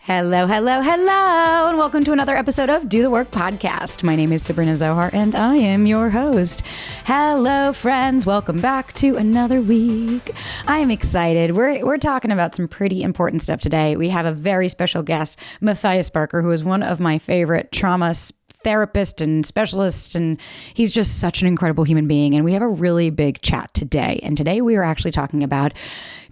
Hello, hello, hello, and welcome to another episode of Do the Work Podcast. My name is Sabrina Zohar, and I am your host. Hello, friends. Welcome back to another week. I am excited. We're talking about some pretty important stuff today. We have a very special guest, Matthias Barker, who is one of my favorite trauma therapist and specialist, and he's just such an incredible human being. And we have a really big chat today. And today we are actually talking about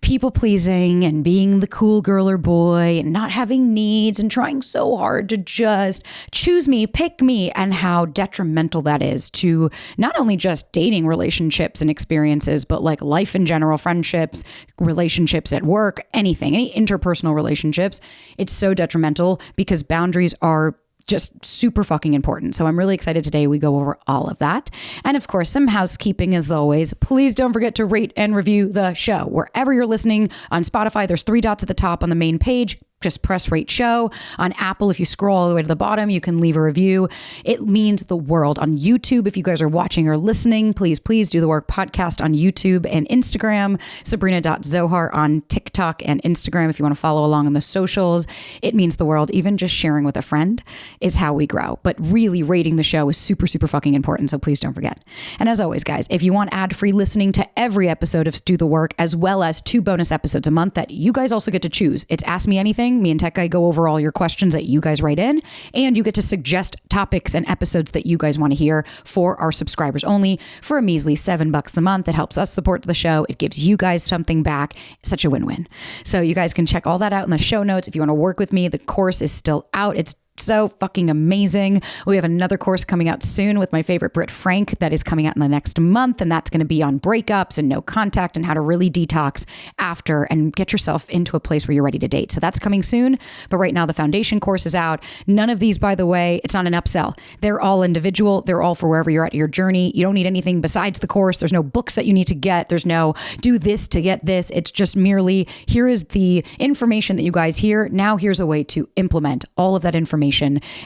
people pleasing and being the cool girl or boy and not having needs and trying so hard to just choose me, pick me, and how detrimental that is to not only just dating relationships and experiences, but like life in general, friendships, relationships at work, anything, any interpersonal relationships. It's so detrimental because boundaries are just super fucking important. So I'm really excited today. We go over all of that. And of course, some housekeeping as always. Please don't forget to rate and review the show. Wherever you're listening on Spotify, there's 3 dots at the top on the main page. Just press rate show. On Apple, if you scroll all the way to the bottom, you can leave a review. It means the world. On YouTube, if you guys are watching or listening, please Do the Work Podcast on YouTube and Instagram. Sabrina.Zohar on TikTok and Instagram if you want to follow along on the socials. It means the world. Even just sharing with a friend is how we grow. But really rating the show is super, super fucking important. So please don't forget. And as always, guys, if you want ad-free listening to every episode of Do the Work, as well as 2 bonus episodes a month that you guys also get to choose. It's Ask Me Anything. Me and Tech Guy go over all your questions that you guys write in, and you get to suggest topics and episodes that you guys want to hear for our subscribers only for a measly $7 a month. It helps us support the show. It gives you guys something back. Such a win-win. So you guys can check all that out in the show notes. If you want to work with me, the course is still out. It's so fucking amazing. We have another course coming out soon with my favorite Brit Frank that is coming out in the next month. And that's going to be on breakups and no contact and how to really detox after and get yourself into a place where you're ready to date. So that's coming soon. But right now the foundation course is out. None of these, by the way, it's not an upsell. They're all individual. They're all for wherever you're at your journey. You don't need anything besides the course. There's no books that you need to get. There's no do this to get this. It's just merely here is the information that you guys hear. Now here's a way to implement all of that information.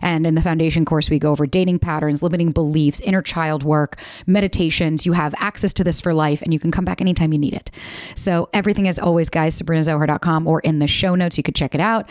And in the foundation course, we go over dating patterns, limiting beliefs, inner child work, meditations. You have access to this for life, and you can come back anytime you need it. So everything is always, guys, sabrinazohar.com or in the show notes. You could check it out.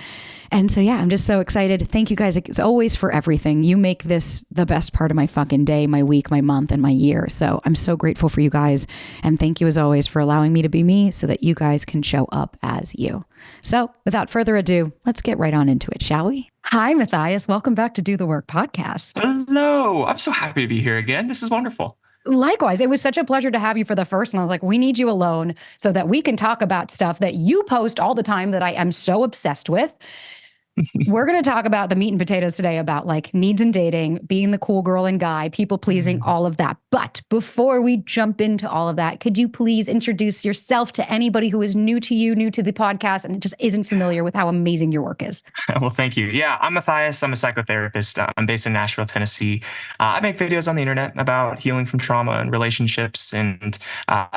And so, yeah, I'm just so excited. Thank you guys as always for everything. You make this the best part of my fucking day, my week, my month, and my year. So I'm so grateful for you guys. And thank you as always for allowing me to be me so that you guys can show up as you. So without further ado, let's get right on into it, shall we? Hi, Matthias. Welcome back to Do the Work Podcast. Hello. I'm so happy to be here again. This is wonderful. Likewise, it was such a pleasure to have you for the first. And I was like, we need you alone so that we can talk about stuff that you post all the time that I am so obsessed with. We're going to talk about the meat and potatoes today about like needs in dating, being the cool girl and guy, people pleasing, all of that. But before we jump into all of that, could you please introduce yourself to anybody who is new to you, new to the podcast, and just isn't familiar with how amazing your work is? Well, thank you. Yeah, I'm Matthias. I'm a psychotherapist. I'm based in Nashville, Tennessee. I make videos on the internet about healing from trauma and relationships and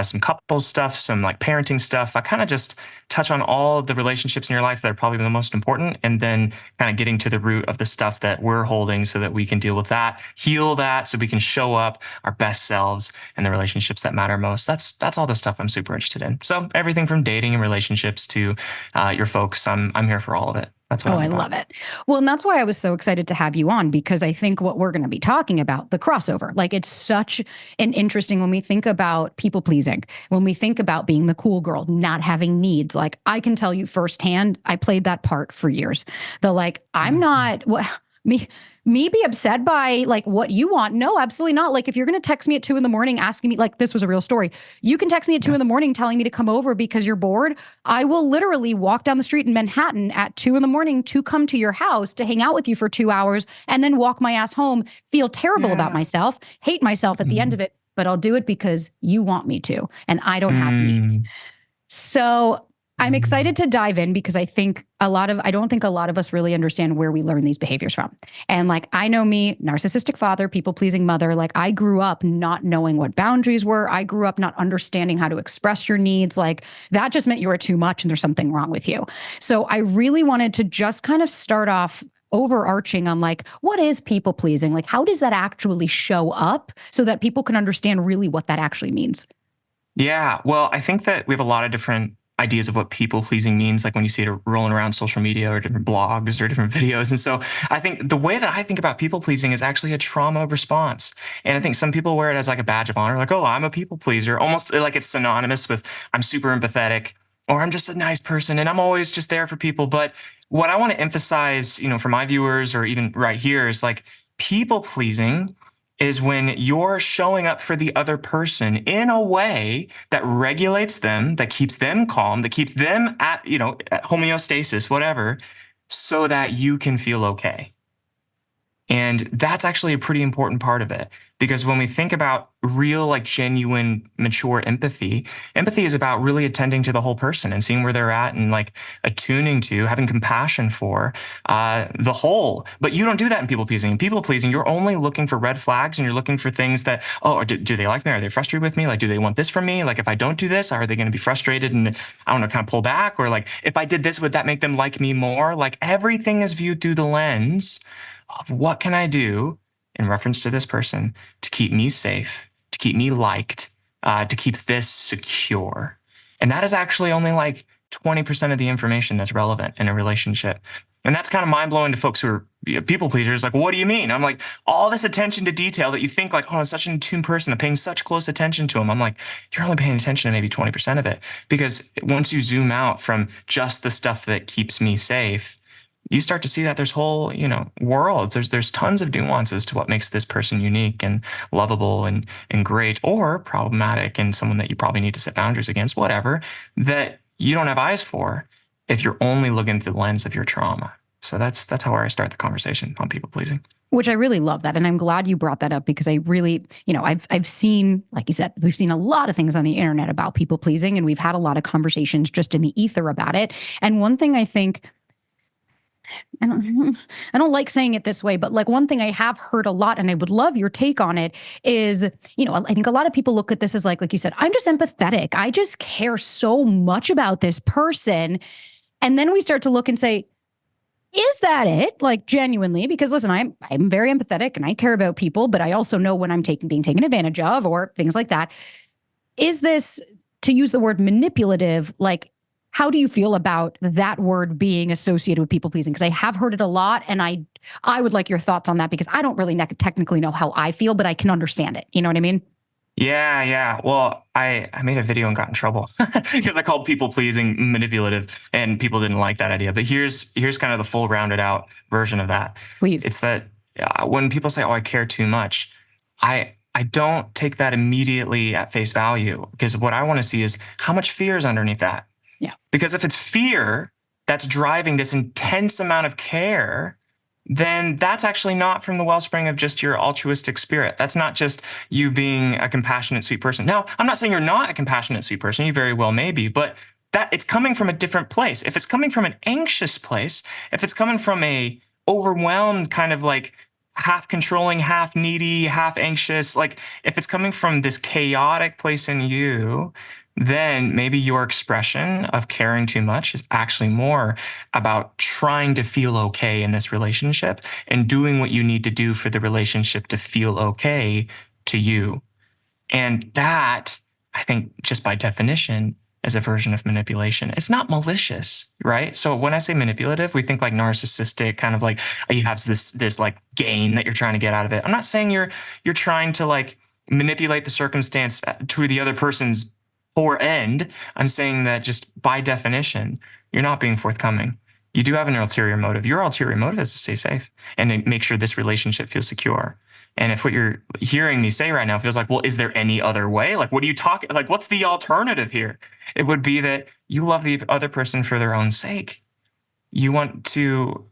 some couples stuff, some like parenting stuff. I kind of just touch on all the relationships in your life that are probably the most important, and then kind of getting to the root of the stuff that we're holding so that we can deal with that, heal that, so we can show up our best selves in the relationships that matter most. That's all the stuff I'm super interested in. So everything from dating and relationships to your folks, I'm here for all of it. That's what I love it. Well, and that's why I was so excited to have you on, because I think what we're going to be talking about, the crossover, like it's such an interesting when we think about people pleasing, when we think about being the cool girl, not having needs. Like I can tell you firsthand, I played that part for years. The like, I'm not me be upset by like what you want. No, absolutely not. Like if you're going to text me at 2 a.m. asking me, like this was a real story. You can text me at 2 a.m. telling me to come over because you're bored. I will literally walk down the street in Manhattan at 2 a.m. to come to your house to hang out with you for 2 hours and then walk my ass home, feel terrible about myself, hate myself at the end of it, but I'll do it because you want me to, and I don't have needs. So I'm excited to dive in because I don't think a lot of us really understand where we learn these behaviors from. And like, I know me, narcissistic father, people-pleasing mother, like I grew up not knowing what boundaries were. I grew up not understanding how to express your needs. Like that just meant you were too much and there's something wrong with you. So I really wanted to just kind of start off overarching on like, what is people pleasing? Like, how does that actually show up so that people can understand really what that actually means? Yeah, well, I think that we have a lot of different ideas of what people pleasing means, like when you see it rolling around social media or different blogs or different videos. And so I think the way that I think about people pleasing is actually a trauma response. And I think some people wear it as like a badge of honor, like, oh, I'm a people pleaser, almost like it's synonymous with I'm super empathetic or I'm just a nice person and I'm always just there for people. But what I want to emphasize, for my viewers or even right here is like people pleasing is when you're showing up for the other person in a way that regulates them, that keeps them calm, that keeps them at homeostasis, whatever, so that you can feel okay. And that's actually a pretty important part of it. Because when we think about real, like genuine, mature empathy, empathy is about really attending to the whole person and seeing where they're at and like attuning to, having compassion for the whole. But you don't do that in people pleasing. In people pleasing, you're only looking for red flags and you're looking for things that, oh, do they like me? Are they frustrated with me? Like, do they want this from me? Like, if I don't do this, are they going to be frustrated and I don't know, kind of pull back? Or like, if I did this, would that make them like me more? Like, everything is viewed through the lens of what can I do in reference to this person to keep me safe, to keep me liked, to keep this secure. And that is actually only like 20% of the information that's relevant in a relationship. And that's kind of mind blowing to folks who are people pleasers. Like, what do you mean? I'm like, all this attention to detail that you think like, oh, I'm such an attuned person, I'm paying such close attention to them. I'm like, you're only paying attention to maybe 20% of it. Because once you zoom out from just the stuff that keeps me safe, you start to see that there's whole, worlds. There's tons of nuances to what makes this person unique and lovable and great or problematic and someone that you probably need to set boundaries against, whatever, that you don't have eyes for if you're only looking through the lens of your trauma. So that's how I start the conversation on people pleasing. Which I really love that. And I'm glad you brought that up because I really, I've seen, like you said, we've seen a lot of things on the internet about people pleasing and we've had a lot of conversations just in the ether about it. And one thing I think, I don't like saying it this way, but like one thing I have heard a lot, and I would love your take on it, is, I think a lot of people look at this as like you said, I'm just empathetic. I just care so much about this person. And then we start to look and say, is that it? Like genuinely, because listen, I'm very empathetic and I care about people, but I also know when I'm being taken advantage of or things like that. Is this, to use the word manipulative, like, how do you feel about that word being associated with people pleasing? Because I have heard it a lot, and I would like your thoughts on that because I don't really technically know how I feel, but I can understand it. You know what I mean? Yeah. Well, I made a video and got in trouble because I called people pleasing manipulative, and people didn't like that idea. But here's kind of the full rounded out version of that. Please. It's that when people say, "Oh, I care too much," I don't take that immediately at face value because what I want to see is how much fear is underneath that. Yeah. Because if it's fear that's driving this intense amount of care, then that's actually not from the wellspring of just your altruistic spirit. That's not just you being a compassionate, sweet person. Now, I'm not saying you're not a compassionate, sweet person. You very well may be, but that it's coming from a different place. If it's coming from an anxious place, if it's coming from a overwhelmed kind of like half controlling, half needy, half anxious, like if it's coming from this chaotic place in you, then maybe your expression of caring too much is actually more about trying to feel okay in this relationship and doing what you need to do for the relationship to feel okay to you. And that, I think, just by definition, is a version of manipulation. It's not malicious, right? So when I say manipulative, we think like narcissistic, kind of like you have this like gain that you're trying to get out of it. I'm not saying you're trying to like manipulate the circumstance to the other person's poor end. I'm saying that just by definition, you're not being forthcoming. You do have an ulterior motive. Your ulterior motive is to stay safe and to make sure this relationship feels secure. And if what you're hearing me say right now feels like, well, is there any other way? Like, what are you talking? Like, what's the alternative here? It would be that you love the other person for their own sake. You want to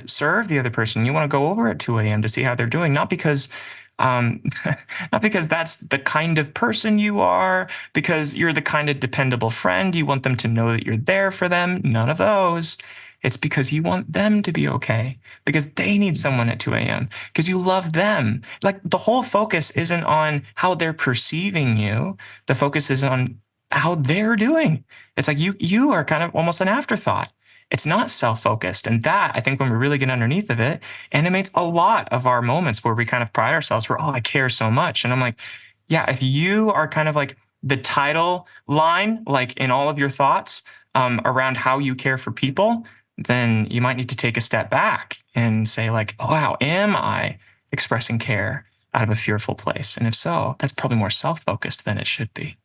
serve the other person. You want to go over at 2 a.m. to see how they're doing, not because that's the kind of person you are, because you're the kind of dependable friend. You want them to know that you're there for them. None of those. It's because you want them to be okay, because they need someone at 2 a.m., because you love them. Like the whole focus isn't on how they're perceiving you. The focus is on how they're doing. It's like you are kind of almost an afterthought. It's not self-focused. And that, I think when we really get underneath of it, animates a lot of our moments where we kind of pride ourselves for, oh, I care so much. And I'm like, yeah, if you are kind of like the title line, like in all of your thoughts around how you care for people, then you might need to take a step back and say like, oh, wow, am I expressing care out of a fearful place? And if so, that's probably more self-focused than it should be.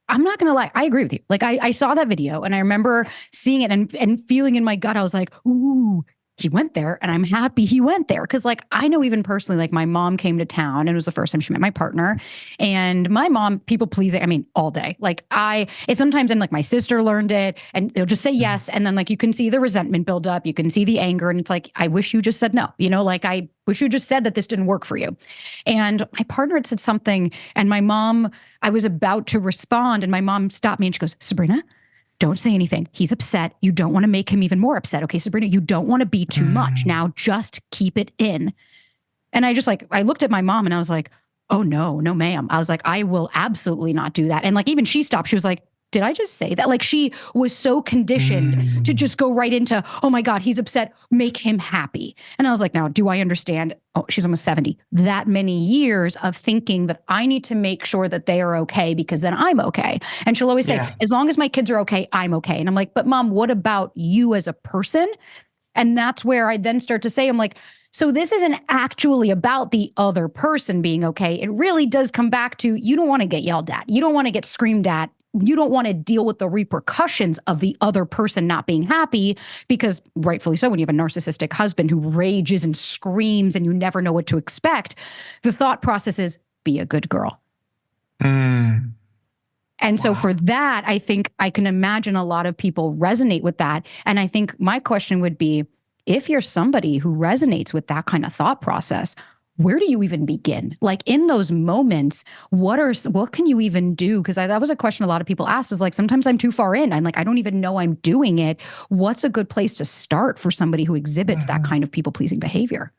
I'm not going to lie. I agree with you. Like I saw that video and I remember seeing it and feeling in my gut, I was like, ooh, he went there and I'm happy he went there. Cause like, I know even personally, like my mom came to town and it was the first time she met my partner, and my mom, people pleasing, I mean, all day. Like it's sometimes and like my sister learned it and they'll just say yes. And then like, you can see the resentment build up, you can see the anger, and it's like, I wish you just said no, like I wish you just said that this didn't work for you. And my partner had said something and my mom, I was about to respond and my mom stopped me and she goes, Sabrina, don't say anything. He's upset. You don't want to make him even more upset. Okay, Sabrina, you don't want to be too much. Now just keep it in. And I just like, I looked at my mom and I was like, oh no, no ma'am. I was like, I will absolutely not do that. And like, even she stopped. She was like, did I just say that? Like she was so conditioned to just go right into, oh my God, he's upset, make him happy. And I was like, now, do I understand? Oh, she's almost 70. That many years of thinking that I need to make sure that they are okay because then I'm okay. And she'll always say, as long as my kids are okay, I'm okay. And I'm like, but mom, what about you as a person? And that's where I then start to say, I'm like, so this isn't actually about the other person being okay. It really does come back to, you don't want to get yelled at. You don't want to get screamed at. You don't want to deal with the repercussions of the other person not being happy, because rightfully so, when you have a narcissistic husband who rages and screams and you never know what to expect, the thought process is be a good girl. And so for that, I think I can imagine a lot of people resonate with that. And I think my question would be, if you're somebody who resonates with that kind of thought process, where do you even begin? Like in those moments, what can you even do? Because that was a question a lot of people asked, is like, sometimes I'm too far in. I'm like, I don't even know I'm doing it. What's a good place to start for somebody who exhibits that kind of people-pleasing behavior?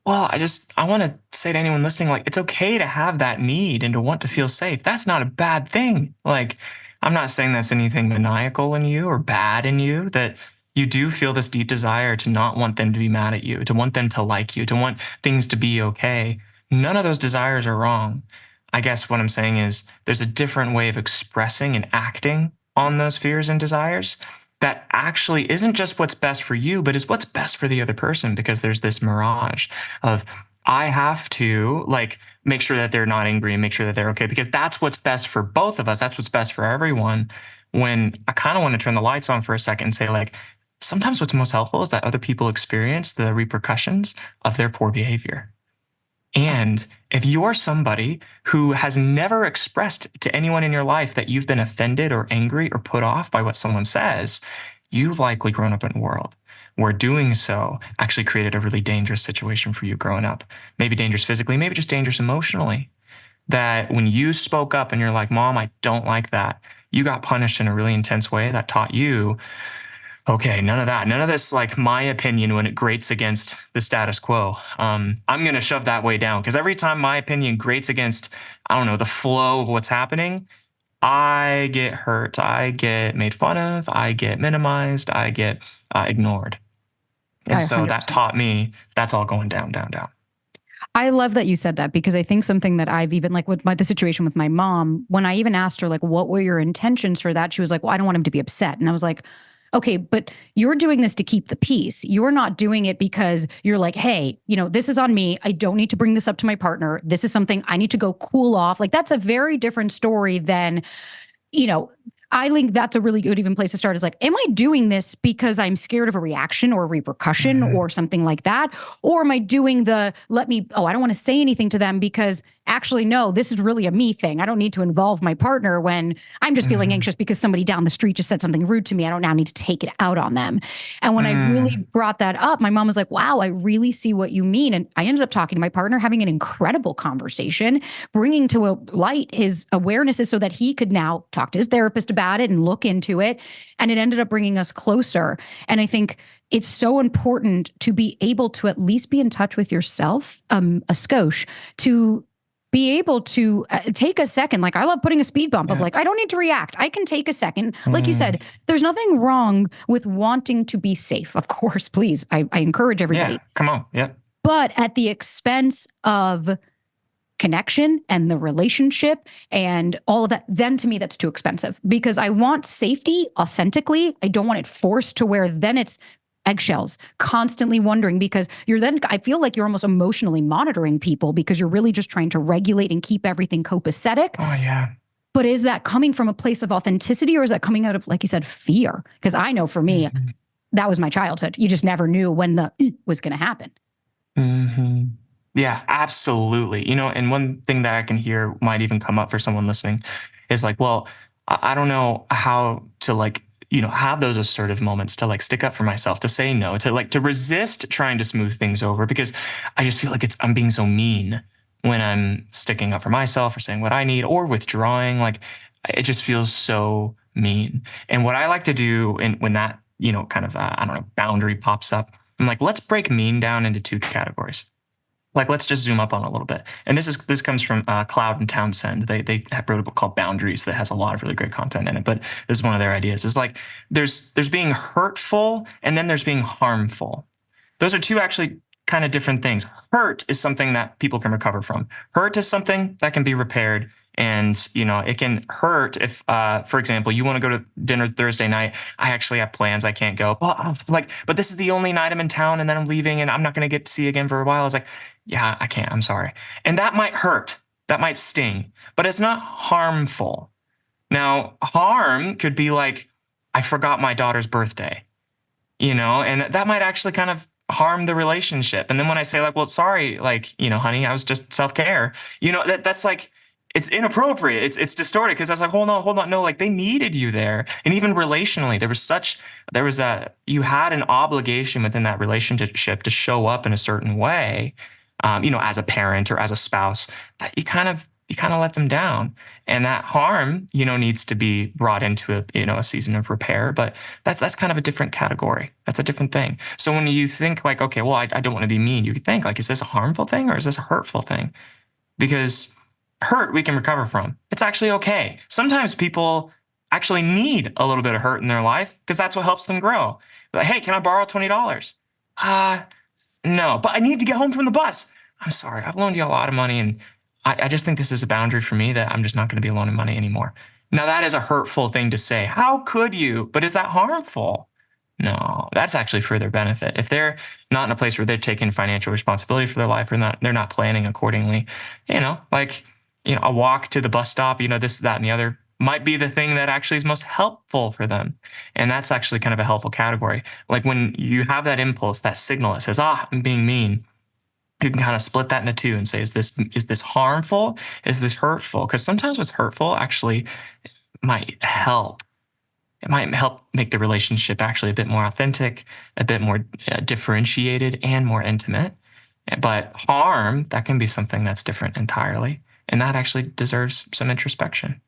Well, I want to say to anyone listening, like, it's okay to have that need and to want to feel safe. That's not a bad thing. Like, I'm not saying that's anything maniacal in you or bad in you, that you do feel this deep desire to not want them to be mad at you, to want them to like you, to want things to be okay. None of those desires are wrong. I guess what I'm saying is there's a different way of expressing and acting on those fears and desires that actually isn't just what's best for you, but is what's best for the other person, because there's this mirage of, I have to like make sure that they're not angry and make sure that they're okay, because that's what's best for both of us. That's what's best for everyone. When I kind of want to turn the lights on for a second and say, like, sometimes what's most helpful is that other people experience the repercussions of their poor behavior. And if you're somebody who has never expressed to anyone in your life that you've been offended or angry or put off by what someone says, you've likely grown up in a world where doing so actually created a really dangerous situation for you growing up. Maybe dangerous physically, maybe just dangerous emotionally. That when you spoke up and you're like, Mom, I don't like that, you got punished in a really intense way that taught you, okay, none of that. None of this, like, my opinion when it grates against the status quo. I'm going to shove that way down, because every time my opinion grates against, I don't know, the flow of what's happening, I get hurt. I get made fun of. I get minimized. I get ignored. And so that taught me that's all going down, down, down. I love that you said that, because I think something that I've even, like with the situation with my mom, when I even asked her, like, what were your intentions for that? She was like, well, I don't want him to be upset. And I was like, okay, but you're doing this to keep the peace. You're not doing it because you're like, hey, this is on me. I don't need to bring this up to my partner. This is something I need to go cool off. Like, that's a very different story than, I think that's a really good even place to start, is like, am I doing this because I'm scared of a reaction or a repercussion or something like that? Or am I doing I don't want to say anything to them because actually, no, this is really a me thing. I don't need to involve my partner when I'm just feeling anxious because somebody down the street just said something rude to me. I don't now need to take it out on them. And when I really brought that up, my mom was like, wow, I really see what you mean. And I ended up talking to my partner, having an incredible conversation, bringing to a light his awarenesses so that he could now talk to his therapist about it and look into it. And it ended up bringing us closer. And I think it's so important to be able to at least be in touch with yourself, a skosh, to be able to take a second. Like, I love putting a speed bump of like, I don't need to react. I can take a second. Like you said, there's nothing wrong with wanting to be safe. Of course, please. I encourage everybody. Yeah, come on. Yeah. But at the expense of connection and the relationship and all of that, then to me, that's too expensive because I want safety authentically. I don't want it forced to where then it's eggshells, constantly wondering because I feel like you're almost emotionally monitoring people because you're really just trying to regulate and keep everything copacetic. Oh, yeah. But is that coming from a place of authenticity or is that coming out of, like you said, fear? Because I know for me, that was my childhood. You just never knew when the was going to happen. Mm-hmm. Yeah, absolutely. And one thing that I can hear might even come up for someone listening is like, well, I don't know how to like, have those assertive moments to like stick up for myself, to say no, to resist trying to smooth things over because I just feel like I'm being so mean when I'm sticking up for myself or saying what I need or withdrawing. Like it just feels so mean. And what I like to do when that, kind of, I don't know, boundary pops up, I'm like, let's break mean down into two categories. Like, let's just zoom up on it a little bit. And this comes from Cloud and Townsend. They have wrote a book called Boundaries that has a lot of really great content in it. But this is one of their ideas. It's like there's being hurtful and then there's being harmful. Those are two actually kind of different things. Hurt is something that people can recover from. Hurt is something that can be repaired. And, it can hurt if, for example, you want to go to dinner Thursday night. I actually have plans. I can't go. Well, but this is the only night I'm in town and then I'm leaving and I'm not going to get to see you again for a while. I was like, yeah, I can't. I'm sorry. And that might hurt. That might sting, but it's not harmful. Now, harm could be like, I forgot my daughter's birthday, and that might actually kind of harm the relationship. And then when I say like, well, sorry, like, honey, I was just self-care, that's like, it's inappropriate. It's distorted because I was like, hold on. No, like they needed you there. And even relationally, you had an obligation within that relationship to show up in a certain way, as a parent or as a spouse that you kind of let them down. And that harm, needs to be brought into a season of repair. But that's kind of a different category. That's a different thing. So when you think like, okay, well, I don't want to be mean, you could think like, is this a harmful thing or is this a hurtful thing? Because hurt we can recover from. It's actually okay. Sometimes people actually need a little bit of hurt in their life because that's what helps them grow. Like, hey, can I borrow $20? No, but I need to get home from the bus. I'm sorry, I've loaned you a lot of money and I just think this is a boundary for me that I'm just not going to be loaning money anymore. Now that is a hurtful thing to say. How could you? But is that harmful? No, that's actually for their benefit. If they're not in a place where they're taking financial responsibility for their life or they're not planning accordingly, a walk to the bus stop, this, that, and the other might be the thing that actually is most helpful for them. And that's actually kind of a helpful category. Like when you have that impulse, that signal that says, I'm being mean, you can kind of split that into two and say, is this harmful? Is this hurtful? Because sometimes what's hurtful actually might help. It might help make the relationship actually a bit more authentic, a bit more differentiated and more intimate. But harm, that can be something that's different entirely. And that actually deserves some introspection.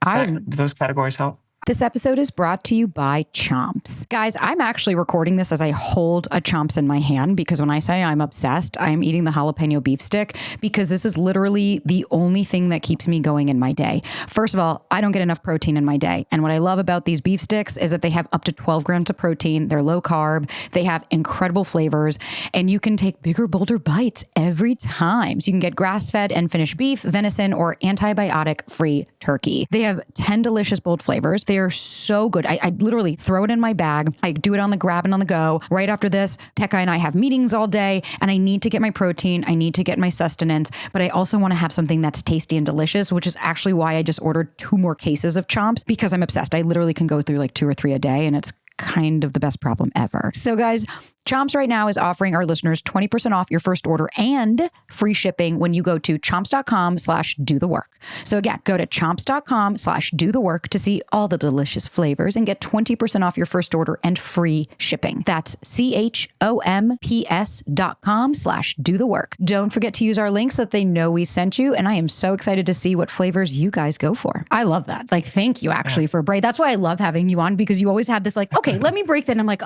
Do those categories help? This episode is brought to you by Chomps. Guys, I'm actually recording this as I hold a Chomps in my hand because when I say I'm obsessed, I'm eating the jalapeno beef stick because this is literally the only thing that keeps me going in my day. First of all, I don't get enough protein in my day. And what I love about these beef sticks is that they have up to 12 grams of protein. They're low carb. They have incredible flavors and you can take bigger, bolder bites every time. So you can get grass-fed and finished beef, venison, or antibiotic-free turkey. They have 10 delicious bold flavors. They are so good. I literally throw it in my bag. I do it on the grab and on the go. Right after this, Tekka and I have meetings all day and I need to get my protein. I need to get my sustenance, but I also want to have something that's tasty and delicious, which is actually why I just ordered 2 more cases of Chomps because I'm obsessed. I literally can go through like 2 or 3 a day and it's kind of the best problem ever. So guys, Chomps right now is offering our listeners 20% off your first order and free shipping when you go to chomps.com/dothework. So again, go to chomps.com/dothework to see all the delicious flavors and get 20% off your first order and free shipping. That's chomps.com/dothework. Don't forget to use our link so that they know we sent you. And I am so excited to see what flavors you guys go for. I love that. Like, thank you actually for break. That's why I love having you on because you always have this like, okay, let me break that. And I'm like,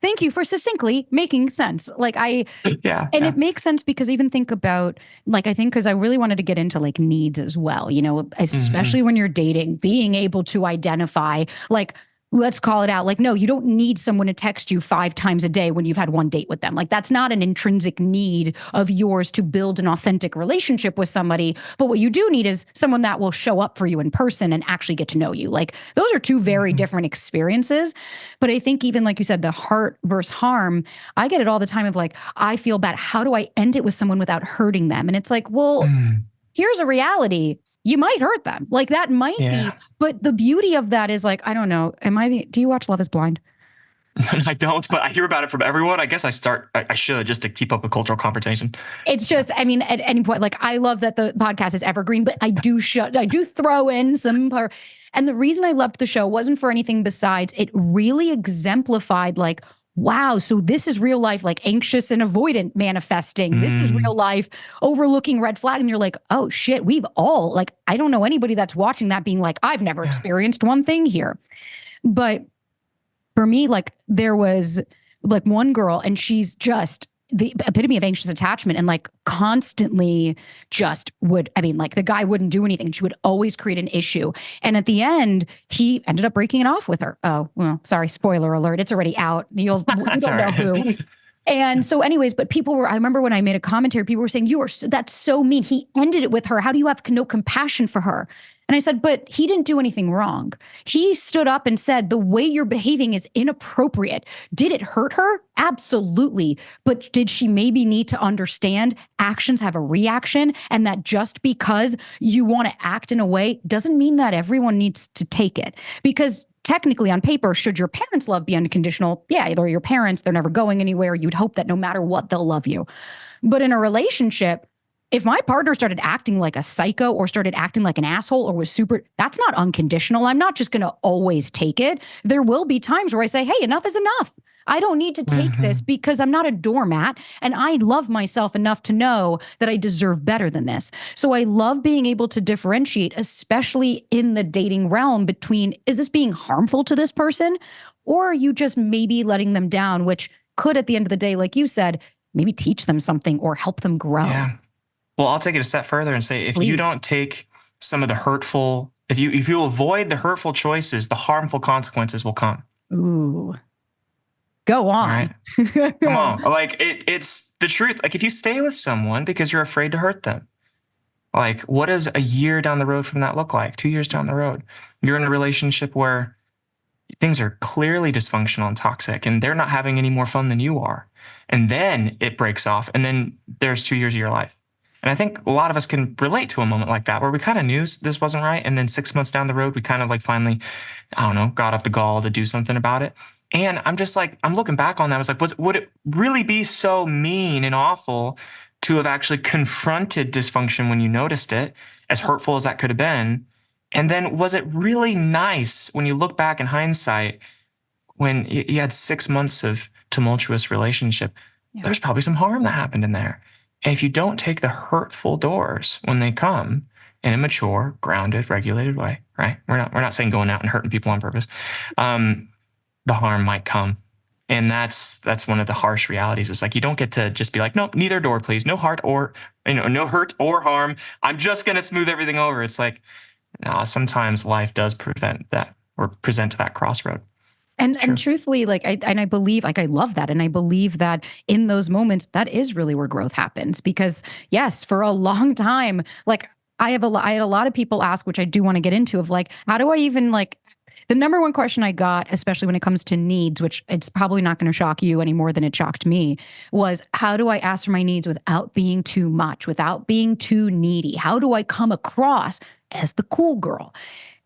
thank you for succinctly making sense. Like it makes sense because even think about like, I think because I really wanted to get into like needs as well, especially when you're dating, being able to identify like, let's call it out. Like, no, you don't need someone to text you 5 times a day when you've had one date with them. Like, that's not an intrinsic need of yours to build an authentic relationship with somebody. But what you do need is someone that will show up for you in person and actually get to know you. Like, those are two very different experiences. But I think even like you said, the heart versus harm, I get it all the time of like, I feel bad. How do I end it with someone without hurting them? And it's like, well, here's a reality. You might hurt them. Like that might be, but the beauty of that is like, I don't know. Do you watch Love is Blind? I don't, but I hear about it from everyone. I guess I should just to keep up with cultural confrontation. It's just, I mean, at any point, like I love that the podcast is evergreen, but I do throw in some part. And the reason I loved the show wasn't for anything besides it really exemplified like, wow, so this is real life, like anxious and avoidant manifesting. This is real life overlooking red flag. And you're like, oh shit, we've all like, I don't know anybody that's watching that being like, I've never experienced one thing here. But for me, like there was like one girl and she's just the epitome of anxious attachment and like constantly just like the guy wouldn't do anything. She would always create an issue. And at the end, he ended up breaking it off with her. Oh, well, sorry. Spoiler alert. It's already out. You don't know who. And so anyways, but I remember when I made a commentary, people were saying, that's so mean. He ended it with her. How do you have no compassion for her? And I said, but he didn't do anything wrong. He stood up and said, the way you're behaving is inappropriate. Did it hurt her? Absolutely. But did she maybe need to understand actions have a reaction and that just because you want to act in a way doesn't mean that everyone needs to take it? Because technically on paper, should your parents' love be unconditional? Yeah, they're your parents. They're never going anywhere. You'd hope that no matter what, they'll love you. But in a relationship, if my partner started acting like a psycho or started acting like an asshole or was that's not unconditional. I'm not just going to always take it. There will be times where I say, hey, enough is enough. I don't need to take this because I'm not a doormat and I love myself enough to know that I deserve better than this. So I love being able to differentiate, especially in the dating realm between, is this being harmful to this person or are you just maybe letting them down, which could at the end of the day, like you said, maybe teach them something or help them grow. Yeah. Well, I'll take it a step further and say, if you don't take some of the hurtful, if you avoid the hurtful choices, the harmful consequences will come. Ooh. Go on. Right? Come on. Like it's the truth. Like if you stay with someone because you're afraid to hurt them, like what does a year down the road from that look like? 2 years down the road, you're in a relationship where things are clearly dysfunctional and toxic and they're not having any more fun than you are. And then it breaks off and then there's 2 years of your life. And I think a lot of us can relate to a moment like that where we kind of knew this wasn't right. And then 6 months down the road, we kind of like finally, I don't know, got up the gall to do something about it. And I'm just like, I'm looking back on that. I was like, would it really be so mean and awful to have actually confronted dysfunction when you noticed it, as hurtful as that could have been? And then was it really nice when you look back in hindsight, when you had 6 months of tumultuous relationship, there's probably some harm that happened in there. And if you don't take the hurtful doors when they come in a mature, grounded, regulated way, right? We're not saying going out and hurting people on purpose. The harm might come. And that's one of the harsh realities. It's like, you don't get to just be like, nope, neither door, please. No hurt or harm. I'm just going to smooth everything over. It's like, sometimes life does prevent that or present that crossroad. And truthfully, like I believe, like I love that. And I believe that in those moments, that is really where growth happens. Because yes, for a long time, like I had a lot of people ask, which I do want to get into, of like, how do I even like, the number one question I got, especially when it comes to needs, which it's probably not going to shock you any more than it shocked me, was how do I ask for my needs without being too much, without being too needy? How do I come across as the cool girl?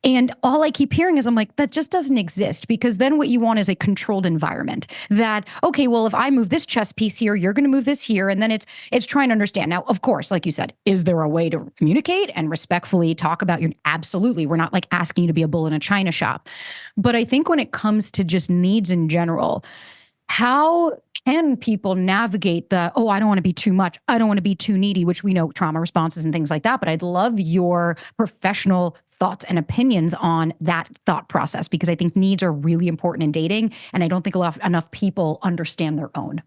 And all I keep hearing is, I'm like, that just doesn't exist, because then what you want is a controlled environment that, okay, well, if I move this chess piece here, you're going to move this here. And then it's trying to understand. Now, of course, like you said, is there a way to communicate and respectfully talk about your, absolutely. We're not like asking you to be a bull in a china shop. But I think when it comes to just needs in general, how can people navigate the, oh, I don't want to be too much, I don't want to be too needy, which we know trauma responses and things like that. But I'd love your professional thoughts and opinions on that thought process, because I think needs are really important in dating. And I don't think enough people understand their own.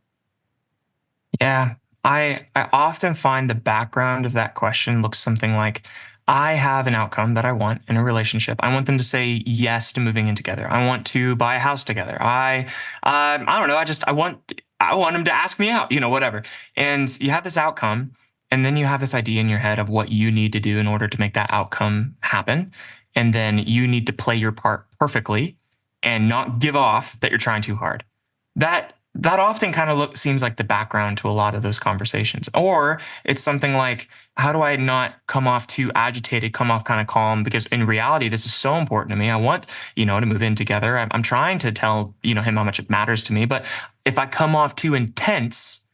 Yeah. I often find the background of that question looks something like, I have an outcome that I want in a relationship. I want them to say yes to moving in together. I want to buy a house together. I don't know. I want them to ask me out, whatever. And you have this outcome, and then you have this idea in your head of what you need to do in order to make that outcome happen. And then you need to play your part perfectly and not give off that you're trying too hard. That often kind of seems like the background to a lot of those conversations. Or it's something like, how do I not come off too agitated, come off kind of calm? Because in reality, this is so important to me. I want, to move in together. I'm trying to tell, him how much it matters to me. But if I come off too intense,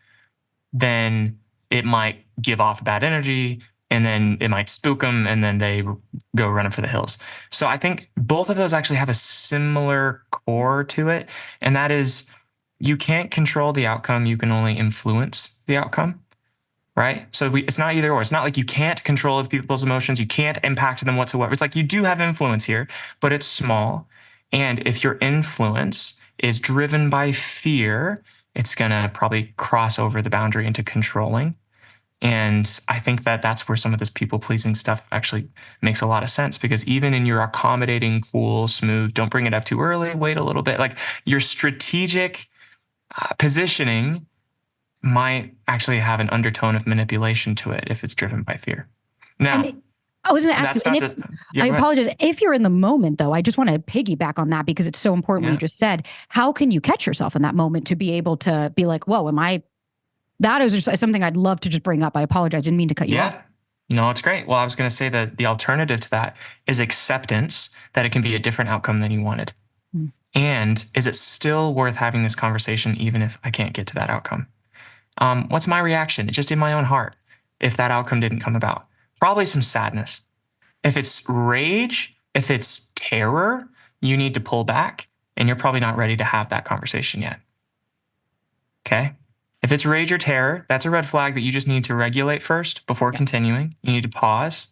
then it might give off bad energy, and then it might spook them, and then they go running for the hills. So I think both of those actually have a similar core to it. And that is, you can't control the outcome. You can only influence the outcome, right? So it's not either or. It's not like you can't control other people's emotions. You can't impact them whatsoever. It's like you do have influence here, but it's small. And if your influence is driven by fear, it's going to probably cross over the boundary into controlling. And I think that that's where some of this people-pleasing stuff actually makes a lot of sense, because even in your accommodating, cool, smooth, don't bring it up too early, wait a little bit, like your strategic positioning might actually have an undertone of manipulation to it if it's driven by fear. Now, I was going to ask you, I apologize. If you're in the moment, though, I just want to piggyback on that because it's so important what you just said. How can you catch yourself in that moment to be able to be like, whoa, that is just something I'd love to just bring up. I apologize. I didn't mean to cut you off. No, it's great. Well, I was going to say that the alternative to that is acceptance that it can be a different outcome than you wanted. And is it still worth having this conversation even if I can't get to that outcome? What's my reaction? Just in my own heart, if that outcome didn't come about? Probably some sadness. If it's rage, if it's terror, you need to pull back, and you're probably not ready to have that conversation yet. Okay? If it's rage or terror, that's a red flag that you just need to regulate first before continuing. You need to pause.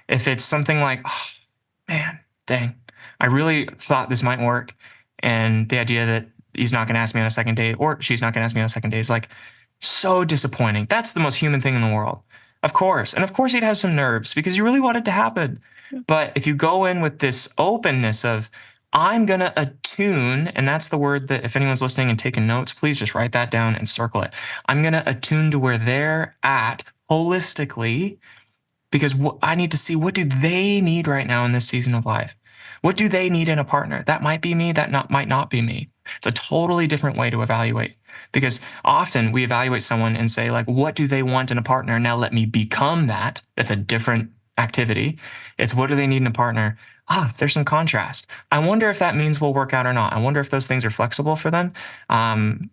If it's something like, oh, man, dang, I really thought this might work, and the idea that he's not going to ask me on a second date or she's not going to ask me on a second date is like so disappointing. That's the most human thing in the world. Of course. And of course you'd have some nerves because you really want it to happen. But if you go in with this openness of, I'm going to attune, and that's the word that if anyone's listening and taking notes, please just write that down and circle it. I'm going to attune to where they're at holistically, because I need to see, what do they need right now in this season of life? What do they need in a partner? That might be me, might not be me. It's a totally different way to evaluate, because often we evaluate someone and say, like, what do they want in a partner? Now let me become that. That's a different activity. It's what do they need in a partner? There's some contrast. I wonder if that means we'll work out or not. I wonder if those things are flexible for them.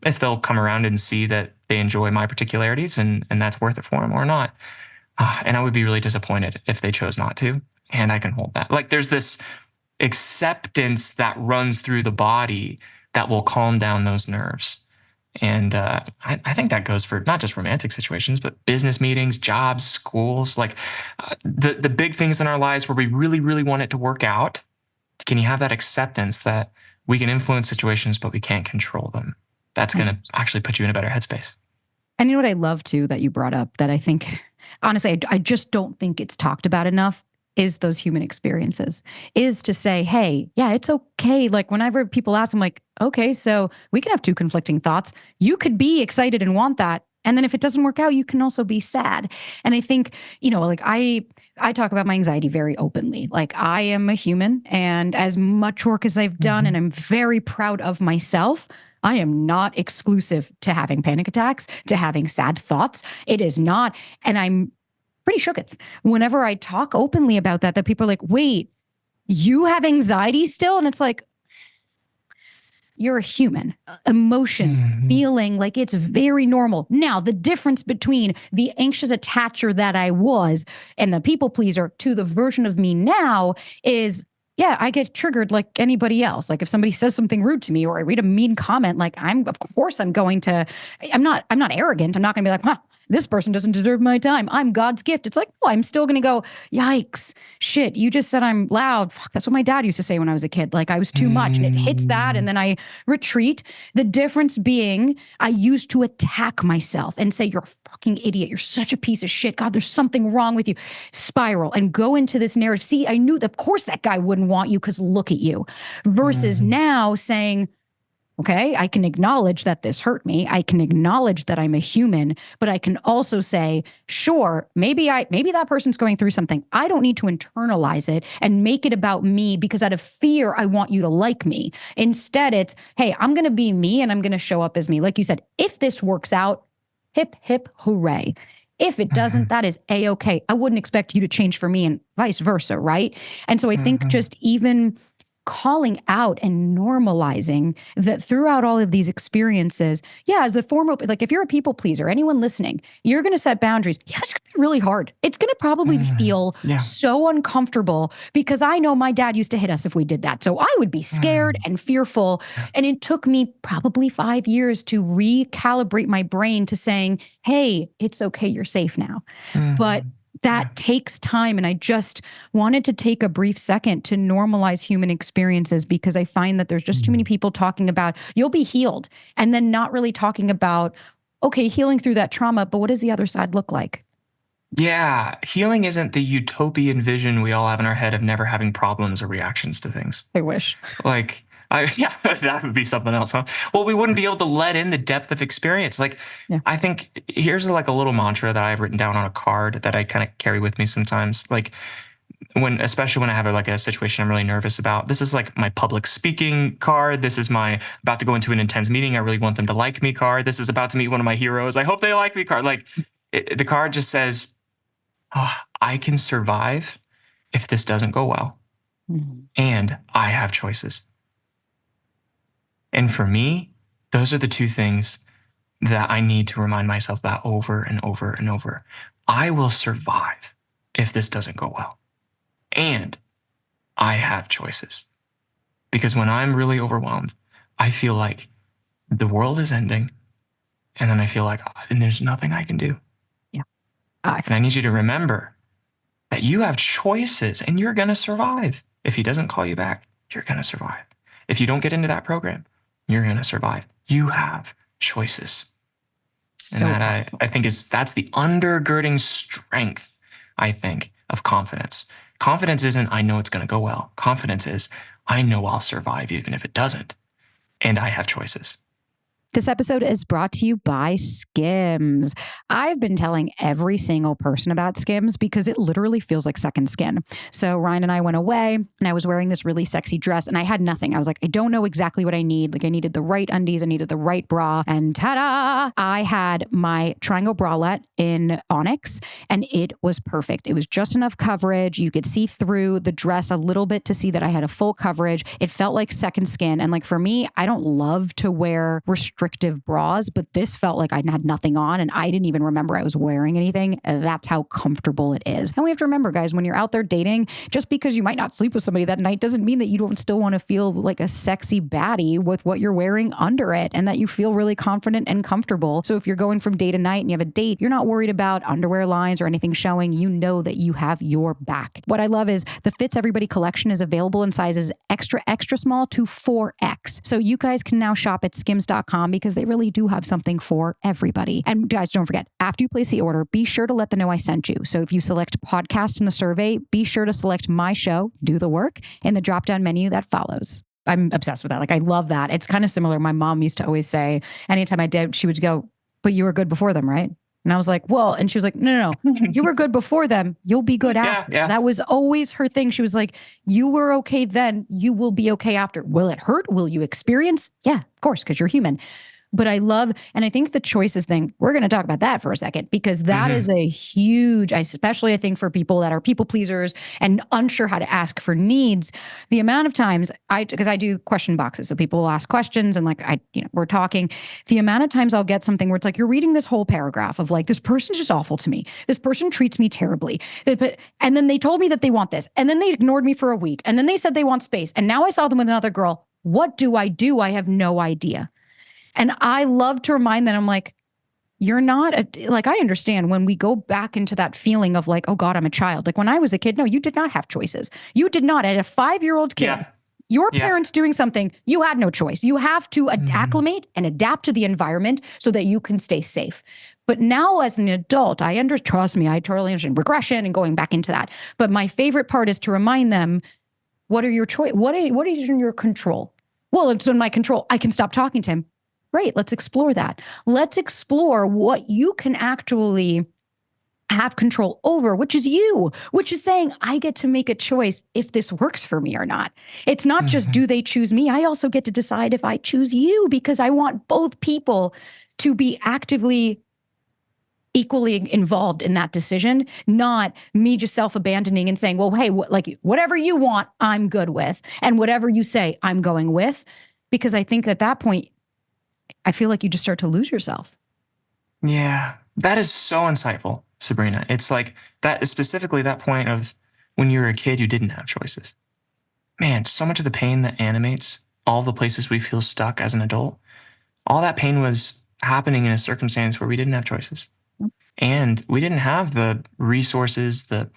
If they'll come around and see that they enjoy my particularities and that's worth it for them or not. And I would be really disappointed if they chose not to. And I can hold that. Like, there's this acceptance that runs through the body that will calm down those nerves. And I think that goes for not just romantic situations, but business meetings, jobs, schools, like the big things in our lives where we really, really want it to work out. Can you have that acceptance that we can influence situations, but we can't control them? That's going to actually put you in a better headspace. And you know what I love too that you brought up that I think, honestly, I just don't think it's talked about enough is those human experiences, is to say, hey, yeah, it's okay. Like whenever people ask, I'm like, okay, so we can have two conflicting thoughts. You could be excited and want that. And then if it doesn't work out, you can also be sad. And I think, like I talk about my anxiety very openly. Like I am a human, and as much work as I've done, and I'm very proud of myself, I am not exclusive to having panic attacks, to having sad thoughts. It is not. And I'm pretty shooketh whenever I talk openly about that people are like, wait, you have anxiety still? And it's like, you're a human. Emotions, feeling like it's very normal. Now, the difference between the anxious attacher that I was and the people pleaser to the version of me now is, yeah, I get triggered like anybody else. Like if somebody says something rude to me or I read a mean comment, like I'm not arrogant. I'm not going to be like, this person doesn't deserve my time. I'm God's gift. It's like, oh, I'm still going to go, yikes, shit, you just said I'm loud. Fuck, that's what my dad used to say when I was a kid. Like I was too much, and it hits that. And then I retreat. The difference being I used to attack myself and say, you're a fucking idiot. You're such a piece of shit. God, there's something wrong with you. Spiral and go into this narrative. See, I knew, of course, that guy wouldn't want you because look at you. Versus now saying, okay, I can acknowledge that this hurt me. I can acknowledge that I'm a human, but I can also say, sure, maybe that person's going through something. I don't need to internalize it and make it about me because out of fear, I want you to like me. Instead, it's, hey, I'm going to be me and I'm going to show up as me. Like you said, if this works out, hip, hip, hooray. If it doesn't, that is A-okay. I wouldn't expect you to change for me and vice versa, right? And so I think just even calling out and normalizing that throughout all of these experiences, as a form of, like if you're a people pleaser, anyone listening, you're going to set boundaries. Yeah, it's going to be really hard. It's going to probably feel so uncomfortable because I know my dad used to hit us if we did that. So I would be scared and fearful. And it took me probably 5 years to recalibrate my brain to saying, hey, it's okay. You're safe now. But that takes time. And I just wanted to take a brief second to normalize human experiences because I find that there's just too many people talking about you'll be healed and then not really talking about, okay, healing through that trauma, but what does the other side look like? Yeah, healing isn't the utopian vision we all have in our head of never having problems or reactions to things. I wish. Like, that would be something else, huh? Well, we wouldn't be able to let in the depth of experience. Like, I think here's like a little mantra that I've written down on a card that I kind of carry with me sometimes. Like, especially when I have like a situation I'm really nervous about. This is like my public speaking card. This is my about to go into an intense meeting. I really want them to like me card. This is about to meet one of my heroes. I hope they like me card. Like, the card just says, I can survive if this doesn't go well. And I have choices. And for me, those are the two things that I need to remind myself about over and over and over. I will survive if this doesn't go well. And I have choices. Because when I'm really overwhelmed, I feel like the world is ending. And then I feel like, and there's nothing I can do. And I need you to remember that you have choices and you're going to survive. If he doesn't call you back, you're going to survive. If you don't get into that program, you're going to survive. You have choices. So and that I think that's the undergirding strength, I think, of confidence. Confidence isn't, I know it's going to go well. Confidence is, I know I'll survive even if it doesn't. And I have choices. This episode is brought to you by Skims. I've been telling every single person about Skims because it literally feels like second skin. So Ryan and I went away and I was wearing this really sexy dress and I had nothing. I was like, I don't know exactly what I need. Like I needed the right undies. I needed the right bra and ta-da! I had my triangle bralette in onyx and it was perfect. It was just enough coverage. You could see through the dress a little bit to see that I had a full coverage. It felt like second skin. And like for me, I don't love to wear restrictive bras, but this felt like I had nothing on and I didn't even remember I was wearing anything. That's how comfortable it is. And we have to remember, guys, when you're out there dating, just because you might not sleep with somebody that night doesn't mean that you don't still want to feel like a sexy baddie with what you're wearing under it and that you feel really confident and comfortable. So if you're going from day to night and you have a date, you're not worried about underwear lines or anything showing. You know that you have your back. What I love is the Fits Everybody collection is available in sizes extra, extra small to 4X. So you guys can now shop at skims.com because they really do have something for everybody. And guys, don't forget, after you place the order, be sure to let them know I sent you. So if you select podcast in the survey, be sure to select my show, Do the Work, in the drop-down menu that follows. I'm obsessed with that. Like, I love that. It's kind of similar. My mom used to always say, anytime I did, she would go, but you were good before them, right? And I was like, well, and she was like, no, you were good before them. You'll be good after. Yeah. That was always her thing. She was like, you were okay then. You will be okay after. Will it hurt? Will you experience? Yeah, of course, because you're human. But I love, and I think the choices thing, we're going to talk about that for a second, because that is a huge, especially I think for people that are people pleasers and unsure how to ask for needs. The amount of times because I do question boxes. So people will ask questions and like, we're talking, the amount of times I'll get something where it's like, you're reading this whole paragraph of like, this person's just awful to me. This person treats me terribly. And then they told me that they want this. And then they ignored me for a week. And then they said they want space. And now I saw them with another girl. What do? I have no idea. And I love to remind them, I'm like, you're not like, I understand when we go back into that feeling of like, oh God, I'm a child. Like when I was a kid, no, you did not have choices. You did not. As a 5-year-old kid, Yeah. your Yeah. parents doing something, you had no choice. You have to acclimate and adapt to the environment so that you can stay safe. But now as an adult, trust me, I totally understand regression and going back into that. But my favorite part is to remind them, what are your choice? What is in your control? Well, it's in my control. I can stop talking to him. Great. Let's explore that. Let's explore what you can actually have control over, which is you, which is saying, I get to make a choice if this works for me or not. It's not just, do they choose me? I also get to decide if I choose you, because I want both people to be actively equally involved in that decision, not me just self-abandoning and saying, well, hey, like whatever you want, I'm good with. And whatever you say, I'm going with. Because I think at that point, I feel like you just start to lose yourself. Yeah, that is so insightful, Sabrina. It's like that is specifically that point of when you were a kid, you didn't have choices. Man, so much of the pain that animates all the places we feel stuck as an adult, all that pain was happening in a circumstance where we didn't have choices. And we didn't have the resources, the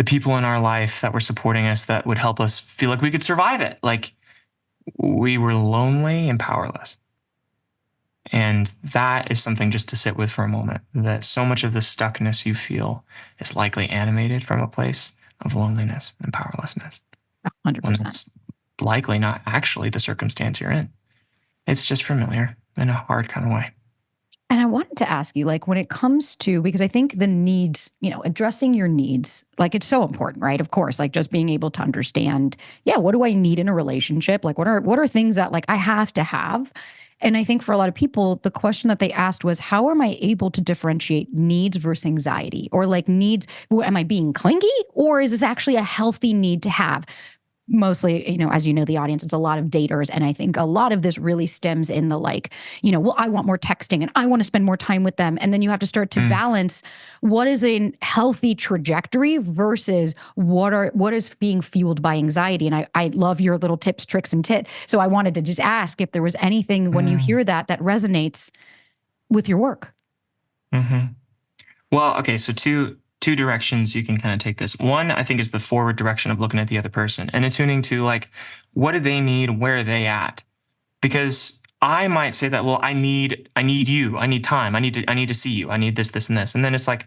people in our life that were supporting us that would help us feel like we could survive it. Like we were lonely and powerless. And that is something just to sit with for a moment, that so much of the stuckness you feel is likely animated from a place of loneliness and powerlessness. 100%. When it's likely not actually the circumstance you're in. It's just familiar in a hard kind of way. And I wanted to ask you, like, when it comes to, because I think the needs, addressing your needs, like, it's so important, right? Of course, like just being able to understand, yeah, what do I need in a relationship? Like, what are things that like I have to have? And I think for a lot of people, the question that they asked was, how am I able to differentiate needs versus anxiety? Or like needs, am I being clingy? Or is this actually a healthy need to have? Mostly, as you know, the audience, it's a lot of daters. And I think a lot of this really stems in the like, well, I want more texting and I want to spend more time with them. And then you have to start to balance what is a healthy trajectory versus what is being fueled by anxiety. And I love your little tips, tricks, and tit. So I wanted to just ask if there was anything when you hear that resonates with your work. Well, okay, so two directions you can kind of take this. One, I think, is the forward direction of looking at the other person and attuning to like, what do they need? Where are they at? Because I might say that, well, I need you. I need time. I need to see you. I need this, this, and this. And then it's like,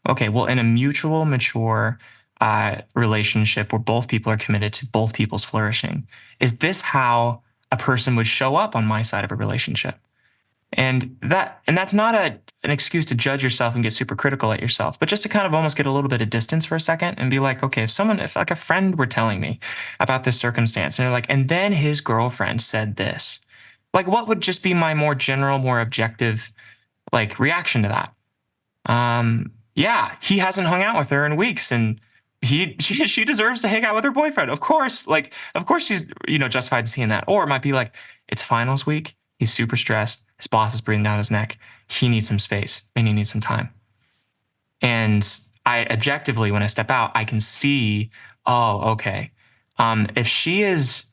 okay, well, in a mutual, mature relationship where both people are committed to both people's flourishing, is this how a person would show up on my side of a relationship? And that's not an excuse to judge yourself and get super critical at yourself, but just to kind of almost get a little bit of distance for a second and be like, okay, if like a friend were telling me about this circumstance and they're like, and then his girlfriend said this, like, what would just be my more general, more objective, like reaction to that? Yeah, he hasn't hung out with her in weeks and she deserves to hang out with her boyfriend. Of course, she's, justified in seeing that. Or it might be like, it's finals week. He's super stressed. His boss is breathing down his neck. He needs some space and he needs some time. And I objectively, when I step out, I can see, oh, okay. If she is,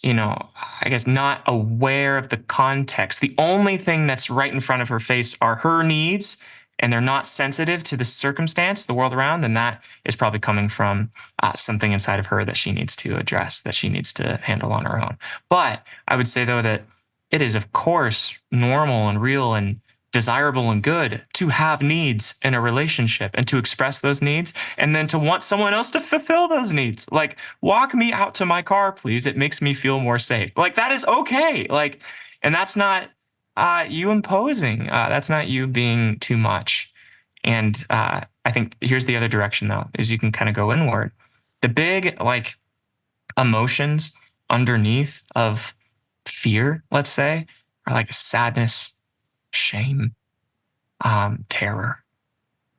I guess not aware of the context, the only thing that's right in front of her face are her needs, and they're not sensitive to the circumstance, the world around, then that is probably coming from something inside of her that she needs to address, that she needs to handle on her own. But I would say, though, that it is, of course, normal and real and desirable and good to have needs in a relationship and to express those needs and then to want someone else to fulfill those needs. Like, walk me out to my car, please. It makes me feel more safe. Like, that is okay. Like, and that's not you imposing. That's not you being too much. And I think here's the other direction, though, is you can kind of go inward. The big, like, emotions underneath of fear, let's say, are like sadness, shame, terror.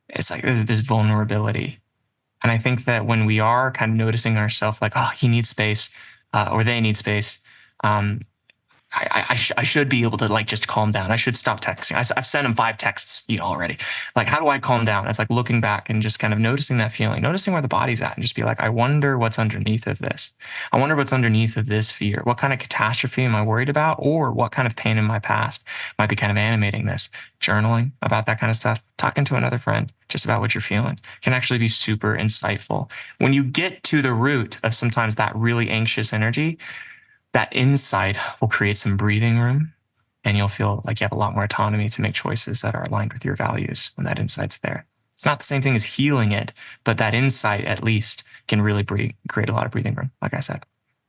It's like this vulnerability. And I think that when we are kind of noticing ourselves like, oh, he needs space or they need space, I should be able to like just calm down. I should stop texting. I've sent him 5 texts, already. Like, how do I calm down? It's like looking back and just kind of noticing that feeling, noticing where the body's at, and just be like, I wonder what's underneath of this. I wonder what's underneath of this fear. What kind of catastrophe am I worried about? Or what kind of pain in my past might be kind of animating this? Journaling about that kind of stuff, talking to another friend just about what you're feeling can actually be super insightful. When you get to the root of sometimes that really anxious energy, that insight will create some breathing room, and you'll feel like you have a lot more autonomy to make choices that are aligned with your values when that insight's there. It's not the same thing as healing it, but that insight at least can really create a lot of breathing room, like I said.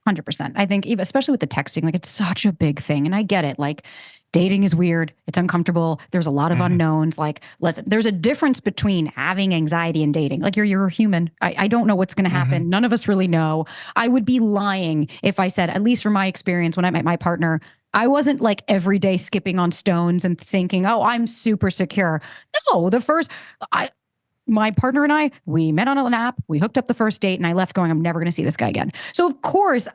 100%. I think even, especially with the texting, like it's such a big thing. And I get it. Like dating is weird. It's uncomfortable. There's a lot of unknowns. Like, listen, there's a difference between having anxiety and dating. Like you're a human. I don't know what's going to happen. None of us really know. I would be lying if I said, at least from my experience, when I met my partner, I wasn't like every day skipping on stones and thinking, oh, I'm super secure. No, my partner and I, we met on an app, we hooked up the first date, and I left going, I'm never going to see this guy again. So of course,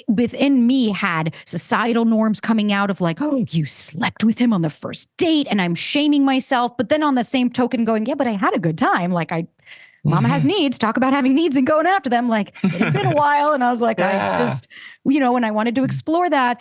within me had societal norms coming out of like, oh, you slept with him on the first date, and I'm shaming myself. But then on the same token going, yeah, but I had a good time. Like Mama has needs, talk about having needs and going after them. Like it had been a while. And I was like, I just, and I wanted to explore that.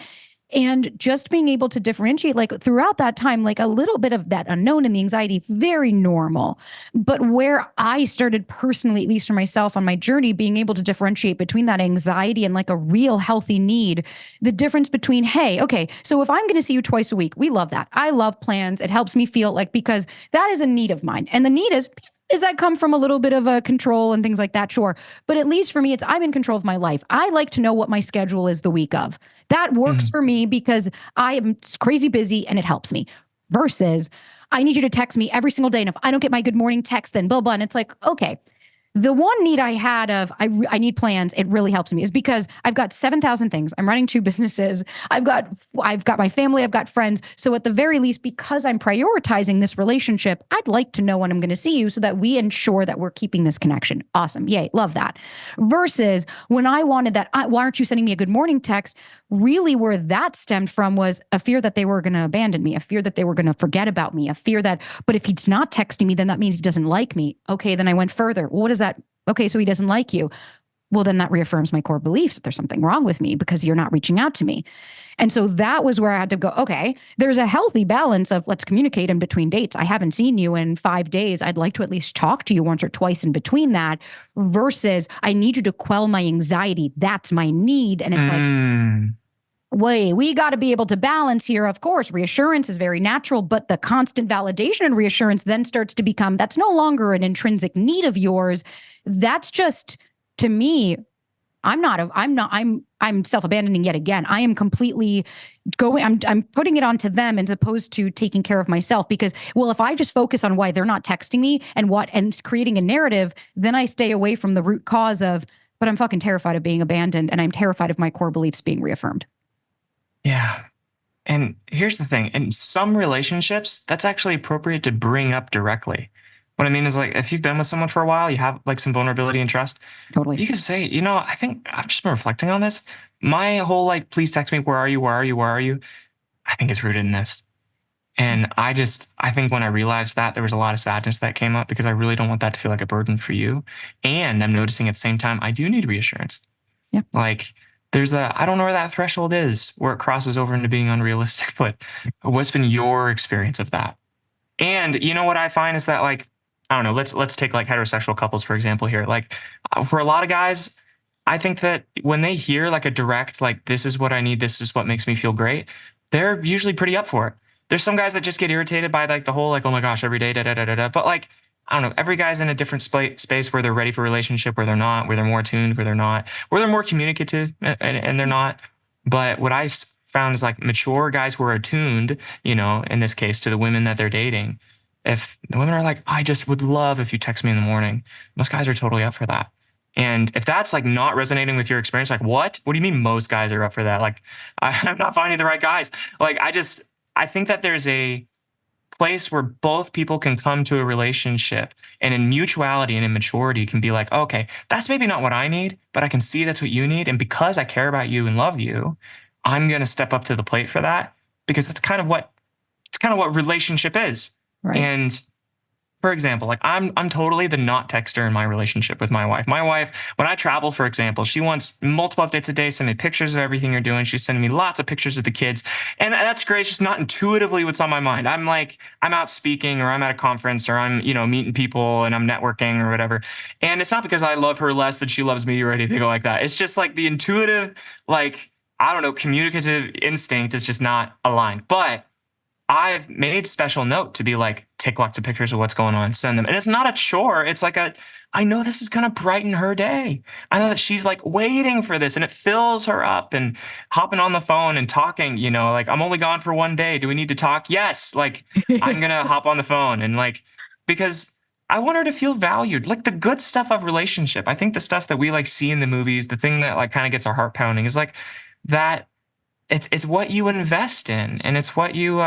And just being able to differentiate, like throughout that time, like a little bit of that unknown and the anxiety, very normal. But where I started personally, at least for myself on my journey, being able to differentiate between that anxiety and like a real healthy need, the difference between, hey, okay, so if I'm going to see you twice a week, we love that. I love plans. It helps me feel like, because that is a need of mine. And the need is that come from a little bit of a control and things like that? Sure. But at least for me, I'm in control of my life. I like to know what my schedule is the week of. That works for me because I am crazy busy and it helps me. Versus, I need you to text me every single day. And if I don't get my good morning text, then blah, blah. And it's like, okay. The one need I had of I need plans, it really helps me, is because I've got 7,000 things. I'm running 2 businesses. I've got my family, I've got friends. So at the very least, because I'm prioritizing this relationship, I'd like to know when I'm going to see you so that we ensure that we're keeping this connection. Awesome. Yay. Love that. Versus when I wanted that, why aren't you sending me a good morning text? Really where that stemmed from was a fear that they were going to abandon me, a fear that they were going to forget about me, a fear that, but if he's not texting me, then that means he doesn't like me. Okay, then I went further. What is that? Okay, so he doesn't like you. Well, then that reaffirms my core beliefs that there's something wrong with me because you're not reaching out to me. And so that was where I had to go, okay, there's a healthy balance of let's communicate in between dates. I haven't seen you in 5 days. I'd like to at least talk to you once or twice in between that, versus I need you to quell my anxiety. That's my need. And it's like, we got to be able to balance here. Of course, reassurance is very natural, but the constant validation and reassurance then starts to become, that's no longer an intrinsic need of yours. That's just, to me, I'm self-abandoning yet again. I am completely I'm putting it onto them as opposed to taking care of myself, because, well, if I just focus on why they're not texting me and creating a narrative, then I stay away from the root cause of, but I'm fucking terrified of being abandoned and I'm terrified of my core beliefs being reaffirmed. Yeah. And here's the thing. In some relationships, that's actually appropriate to bring up directly. What I mean is, like, if you've been with someone for a while, you have like some vulnerability and trust. Totally. You can say, I think I've just been reflecting on this. My whole like, please text me. Where are you? Where are you? Where are you? I think it's rooted in this. And I think when I realized that, there was a lot of sadness that came up because I really don't want that to feel like a burden for you. And I'm noticing at the same time, I do need reassurance. Yeah. Like, I don't know where that threshold is, where it crosses over into being unrealistic, but what's been your experience of that? And what I find is that, like, I don't know, let's take like heterosexual couples, for example, here. Like, for a lot of guys, I think that when they hear like a direct, like, this is what I need, this is what makes me feel great, they're usually pretty up for it. There's some guys that just get irritated by like the whole, like, oh my gosh, every day, da, da, da, da, da. But like, I don't know, every guy's in a different space where they're ready for a relationship, where they're not, where they're more attuned, where they're not, where they're more communicative and they're not. But what I found is, like, mature guys who are attuned, in this case, to the women that they're dating, if the women are like, I just would love if you text me in the morning, most guys are totally up for that. And if that's like not resonating with your experience, like, what do you mean most guys are up for that? Like, I'm not finding the right guys. Like, I think that there's a place where both people can come to a relationship and in mutuality and in maturity can be like, okay, that's maybe not what I need, but I can see that's what you need. And because I care about you and love you, I'm going to step up to the plate for that, because that's kind of what relationship is. Right. And for example, like I'm totally the not texter in my relationship with my wife. My wife, when I travel, for example, she wants multiple updates a day, send me pictures of everything you're doing. She's sending me lots of pictures of the kids. And that's great. It's just not intuitively what's on my mind. I'm out speaking, or I'm at a conference, or I'm, meeting people and I'm networking or whatever. And it's not because I love her less than she loves me or anything like that. It's just like the intuitive, like, I don't know, communicative instinct is just not aligned. But I've made special note to be like, take lots of pictures of what's going on, send them. And it's not a chore. It's like I know this is going to brighten her day. I know that she's like waiting for this, and it fills her up. And hopping on the phone and talking, like, I'm only gone for one day. Do we need to talk? Yes. Like, I'm going to hop on the phone, and like, because I want her to feel valued, like the good stuff of relationship. I think the stuff that we like see in the movies, the thing that like kind of gets our heart pounding is like that. It's what you invest in, and it's what you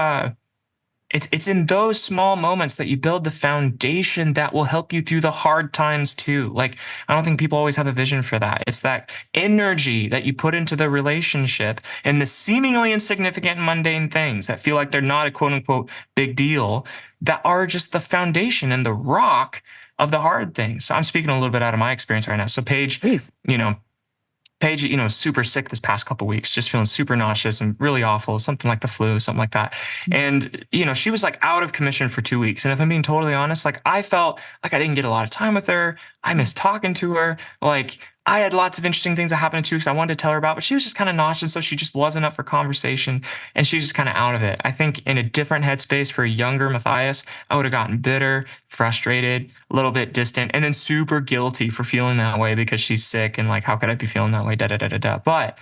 it's in those small moments that you build the foundation that will help you through the hard times too. Like, I don't think people always have a vision for that. It's that energy that you put into the relationship and the seemingly insignificant and mundane things that feel like they're not a quote unquote big deal, that are just the foundation and the rock of the hard things. So I'm speaking a little bit out of my experience right now. So Paige, Please. Paige, super sick this past couple of weeks, just feeling super nauseous and really awful, something like the flu, something like that. And, she was like out of commission for 2 weeks. And if I'm being totally honest, like I felt like I didn't get a lot of time with her. I missed talking to her. Like, I had lots of interesting things that happened in 2 weeks I wanted to tell her about, but she was just kind of nauseous. So she just wasn't up for conversation, and she was just kind of out of it. I think in a different headspace for a younger Matthias, I would have gotten bitter, frustrated, a little bit distant, and then super guilty for feeling that way because she's sick. And like, how could I be feeling that way? Da, da, da, da, da. But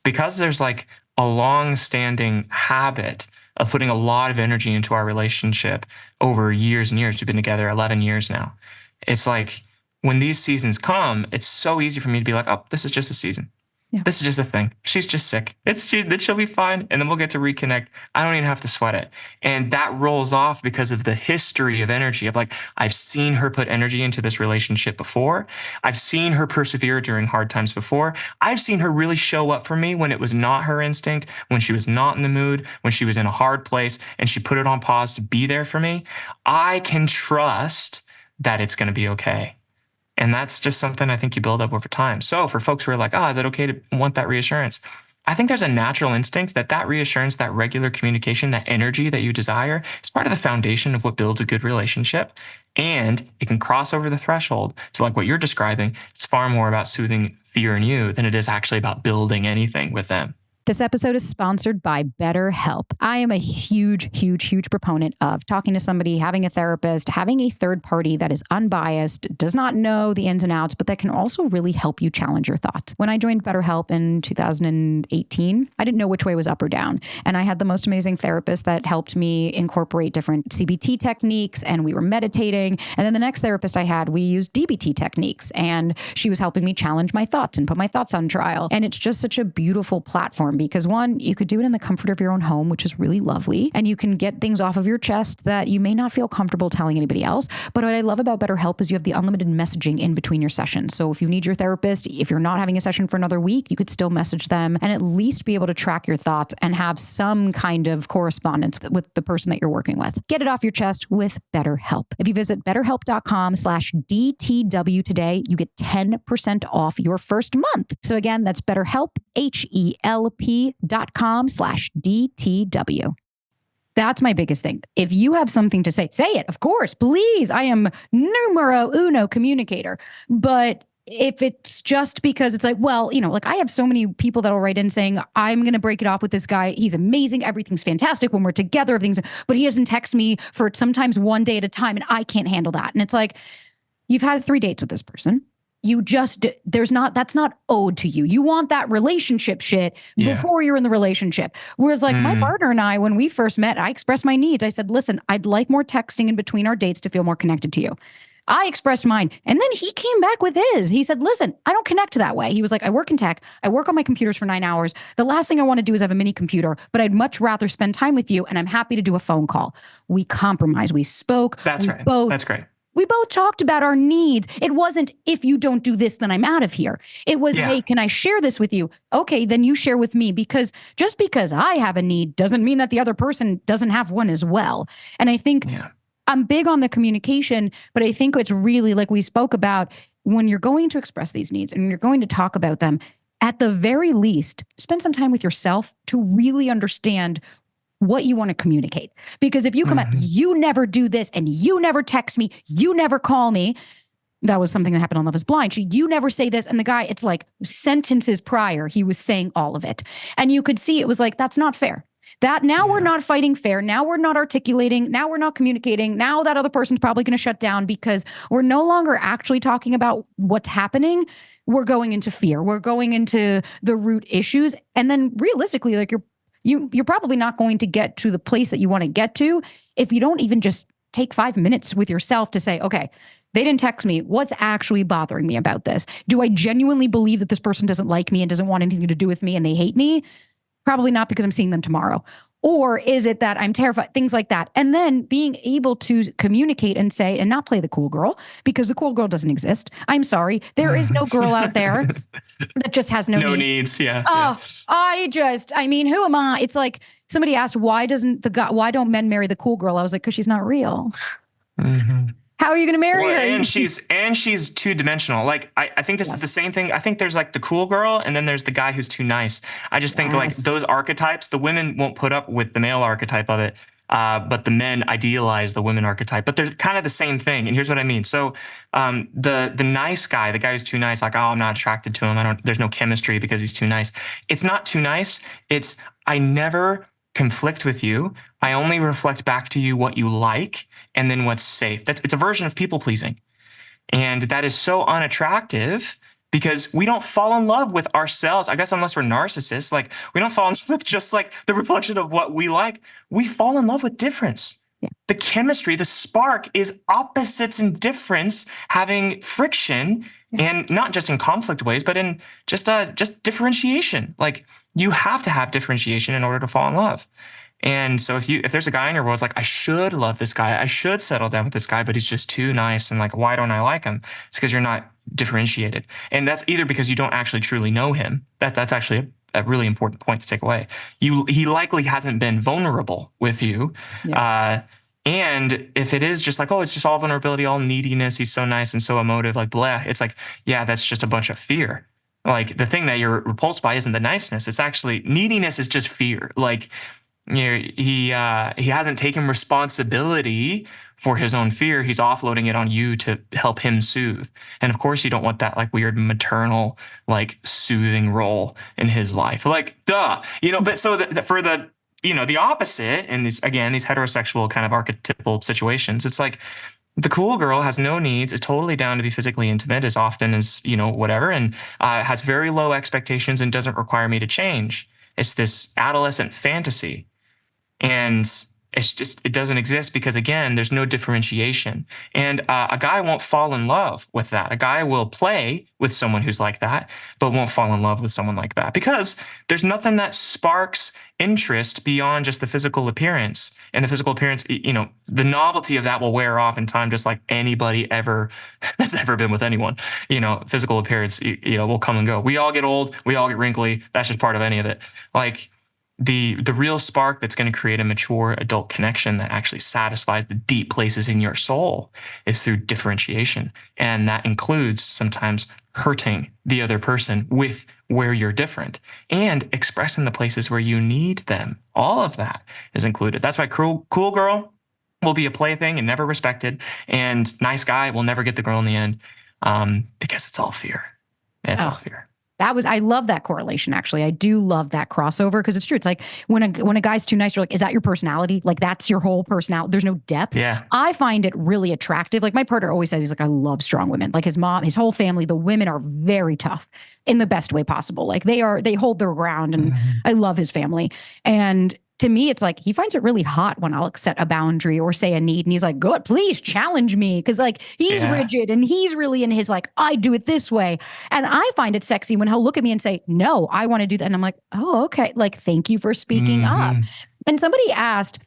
because there's like a long-standing habit of putting a lot of energy into our relationship over years and years, we've been together 11 years now. It's like, when these seasons come, it's so easy for me to be like, oh, this is just a season. Yeah. This is just a thing. She's just sick. She'll be fine. And then we'll get to reconnect. I don't even have to sweat it. And that rolls off because of the history of energy of like, I've seen her put energy into this relationship before. I've seen her persevere during hard times before. I've seen her really show up for me when it was not her instinct, when she was not in the mood, when she was in a hard place, and she put it on pause to be there for me. I can trust that it's going to be okay. And that's just something I think you build up over time. So for folks who are like, is it okay to want that reassurance? I think there's a natural instinct that reassurance, that regular communication, that energy that you desire is part of the foundation of what builds a good relationship. And it can cross over the threshold to like what you're describing. It's far more about soothing fear in you than it is actually about building anything with them. This episode is sponsored by BetterHelp. I am a huge, huge, huge proponent of talking to somebody, having a therapist, having a third party that is unbiased, does not know the ins and outs, but that can also really help you challenge your thoughts. When I joined BetterHelp in 2018, I didn't know which way was up or down. And I had the most amazing therapist that helped me incorporate different CBT techniques, and we were meditating. And then the next therapist I had, we used DBT techniques, and she was helping me challenge my thoughts and put my thoughts on trial. And it's just such a beautiful platform because one, you could do it in the comfort of your own home, which is really lovely. And you can get things off of your chest that you may not feel comfortable telling anybody else. But what I love about BetterHelp is you have the unlimited messaging in between your sessions. So if you need your therapist, if you're not having a session for another week, you could still message them and at least be able to track your thoughts and have some kind of correspondence with the person that you're working with. Get it off your chest with BetterHelp. If you visit betterhelp.com/DTW today, you get 10% off your first month. So again, that's BetterHelp, HELP.com/DTW. That's my biggest thing. If you have something to say it, of course, please. I am numero uno communicator. But if it's just because it's like, well, like I have so many people that'll write in saying, I'm going to break it off with this guy. He's amazing. Everything's fantastic when we're together, everything's, but he doesn't text me for sometimes one day at a time. And I can't handle that. And it's like, you've had 3 dates with this person. That's not owed to you. You want that relationship shit before you're in the relationship. Whereas like my partner and I, when we first met, I expressed my needs. I said, listen, I'd like more texting in between our dates to feel more connected to you. I expressed mine. And then he came back with his. He said, listen, I don't connect that way. He was like, I work in tech. I work on my computers for 9 hours. The last thing I want to do is have a mini computer, but I'd much rather spend time with you. And I'm happy to do a phone call. We compromised. We spoke. That's right. That's great. We both talked about our needs. It wasn't, if you don't do this, then I'm out of here. It was, hey, can I share this with you? Okay, then you share with me, because just because I have a need doesn't mean that the other person doesn't have one as well. And I think I'm big on the communication, but I think it's really, like we spoke about, when you're going to express these needs and you're going to talk about them, at the very least, spend some time with yourself to really understand what you want to communicate. Because if you come up, you never do this, and you never text me, you never call me. That was something that happened on Love is Blind. You never say this. And the guy, it's like sentences prior, he was saying all of it. And you could see it was like, that's not fair. That now we're not fighting fair. Now we're not articulating. Now we're not communicating. Now that other person's probably going to shut down because we're no longer actually talking about what's happening. We're going into fear. We're going into the root issues. And then realistically, like you're probably not going to get to the place that you want to get to if you don't even just take 5 minutes with yourself to say, okay, they didn't text me. What's actually bothering me about this? Do I genuinely believe that this person doesn't like me and doesn't want anything to do with me and they hate me? Probably not, because I'm seeing them tomorrow. Or is it that I'm terrified? Things like that. And then being able to communicate and say, and not play the cool girl, because the cool girl doesn't exist. I'm sorry. There is no girl out there that just has no needs. Yeah. Oh, I mean, who am I? It's like somebody asked, why don't men marry the cool girl? I was like, because she's not real. How are you going to marry her? And she's two-dimensional. Like, I think this is the same thing. I think there's like the cool girl, and then there's the guy who's too nice. I just think like those archetypes, the women won't put up with the male archetype of it, but the men idealize the women archetype. But they're kind of the same thing. And here's what I mean. So the nice guy, the guy who's too nice, like, oh, I'm not attracted to him. There's no chemistry because he's too nice. It's not too nice. It's, I never conflict with you. I only reflect back to you what you like and then what's safe. It's a version of people pleasing. And that is so unattractive because we don't fall in love with ourselves. I guess unless we're narcissists, like we don't fall in love with just like the reflection of what we like. We fall in love with difference. The chemistry, the spark is opposites and difference having friction, and not just in conflict ways, but in just differentiation. Like you have to have differentiation in order to fall in love. And so if there's a guy in your world, it's like, I should love this guy, I should settle down with this guy, but he's just too nice, and like, why don't I like him? It's because you're not differentiated. And that's either because you don't actually truly know him. That's actually a really important point to take away. He likely hasn't been vulnerable with you. And if it is just like, oh, it's just all vulnerability, all neediness, he's so nice and so emotive, like blah, it's like, yeah, that's just a bunch of fear. Like the thing that you're repulsed by isn't the niceness. It's actually, neediness is just fear. Like, he hasn't taken responsibility for his own fear. He's offloading it on you to help him soothe. And of course, you don't want that like weird maternal, like soothing role in his life. Like, duh, but so for the, the opposite in these heterosexual kind of archetypal situations, it's like the cool girl has no needs, is totally down to be physically intimate as often as, whatever, and has very low expectations and doesn't require me to change. It's this adolescent fantasy. And it doesn't exist because, again, there's no differentiation. And a guy won't fall in love with that. A guy will play with someone who's like that, but won't fall in love with someone like that because there's nothing that sparks interest beyond just the physical appearance. And the physical appearance, the novelty of that will wear off in time, just like anybody that's ever been with anyone. Physical appearance, will come and go. We all get old. We all get wrinkly. That's just part of any of it. Like, the real spark that's going to create a mature adult connection that actually satisfies the deep places in your soul is through differentiation. And that includes sometimes hurting the other person with where you're different and expressing the places where you need them. All of that is included. That's why cool girl will be a plaything and never respected. And nice guy will never get the girl in the end because it's all fear. It's all fear. I love that correlation, actually. I do love that crossover because it's true. It's like when a guy's too nice, you're like, is that your personality? Like that's your whole personality. There's no depth. Yeah. I find it really attractive. Like my partner always says, he's like, I love strong women. Like his mom, his whole family, the women are very tough in the best way possible. Like they hold their ground, and I love his family. And to me, it's like he finds it really hot when I'll set a boundary or say a need. And he's like, good, please challenge me. Cause like he's rigid and he's really in his like, I do it this way. And I find it sexy when he'll look at me and say, no, I want to do that. And I'm like, oh, okay. Like, thank you for speaking up. And somebody asked,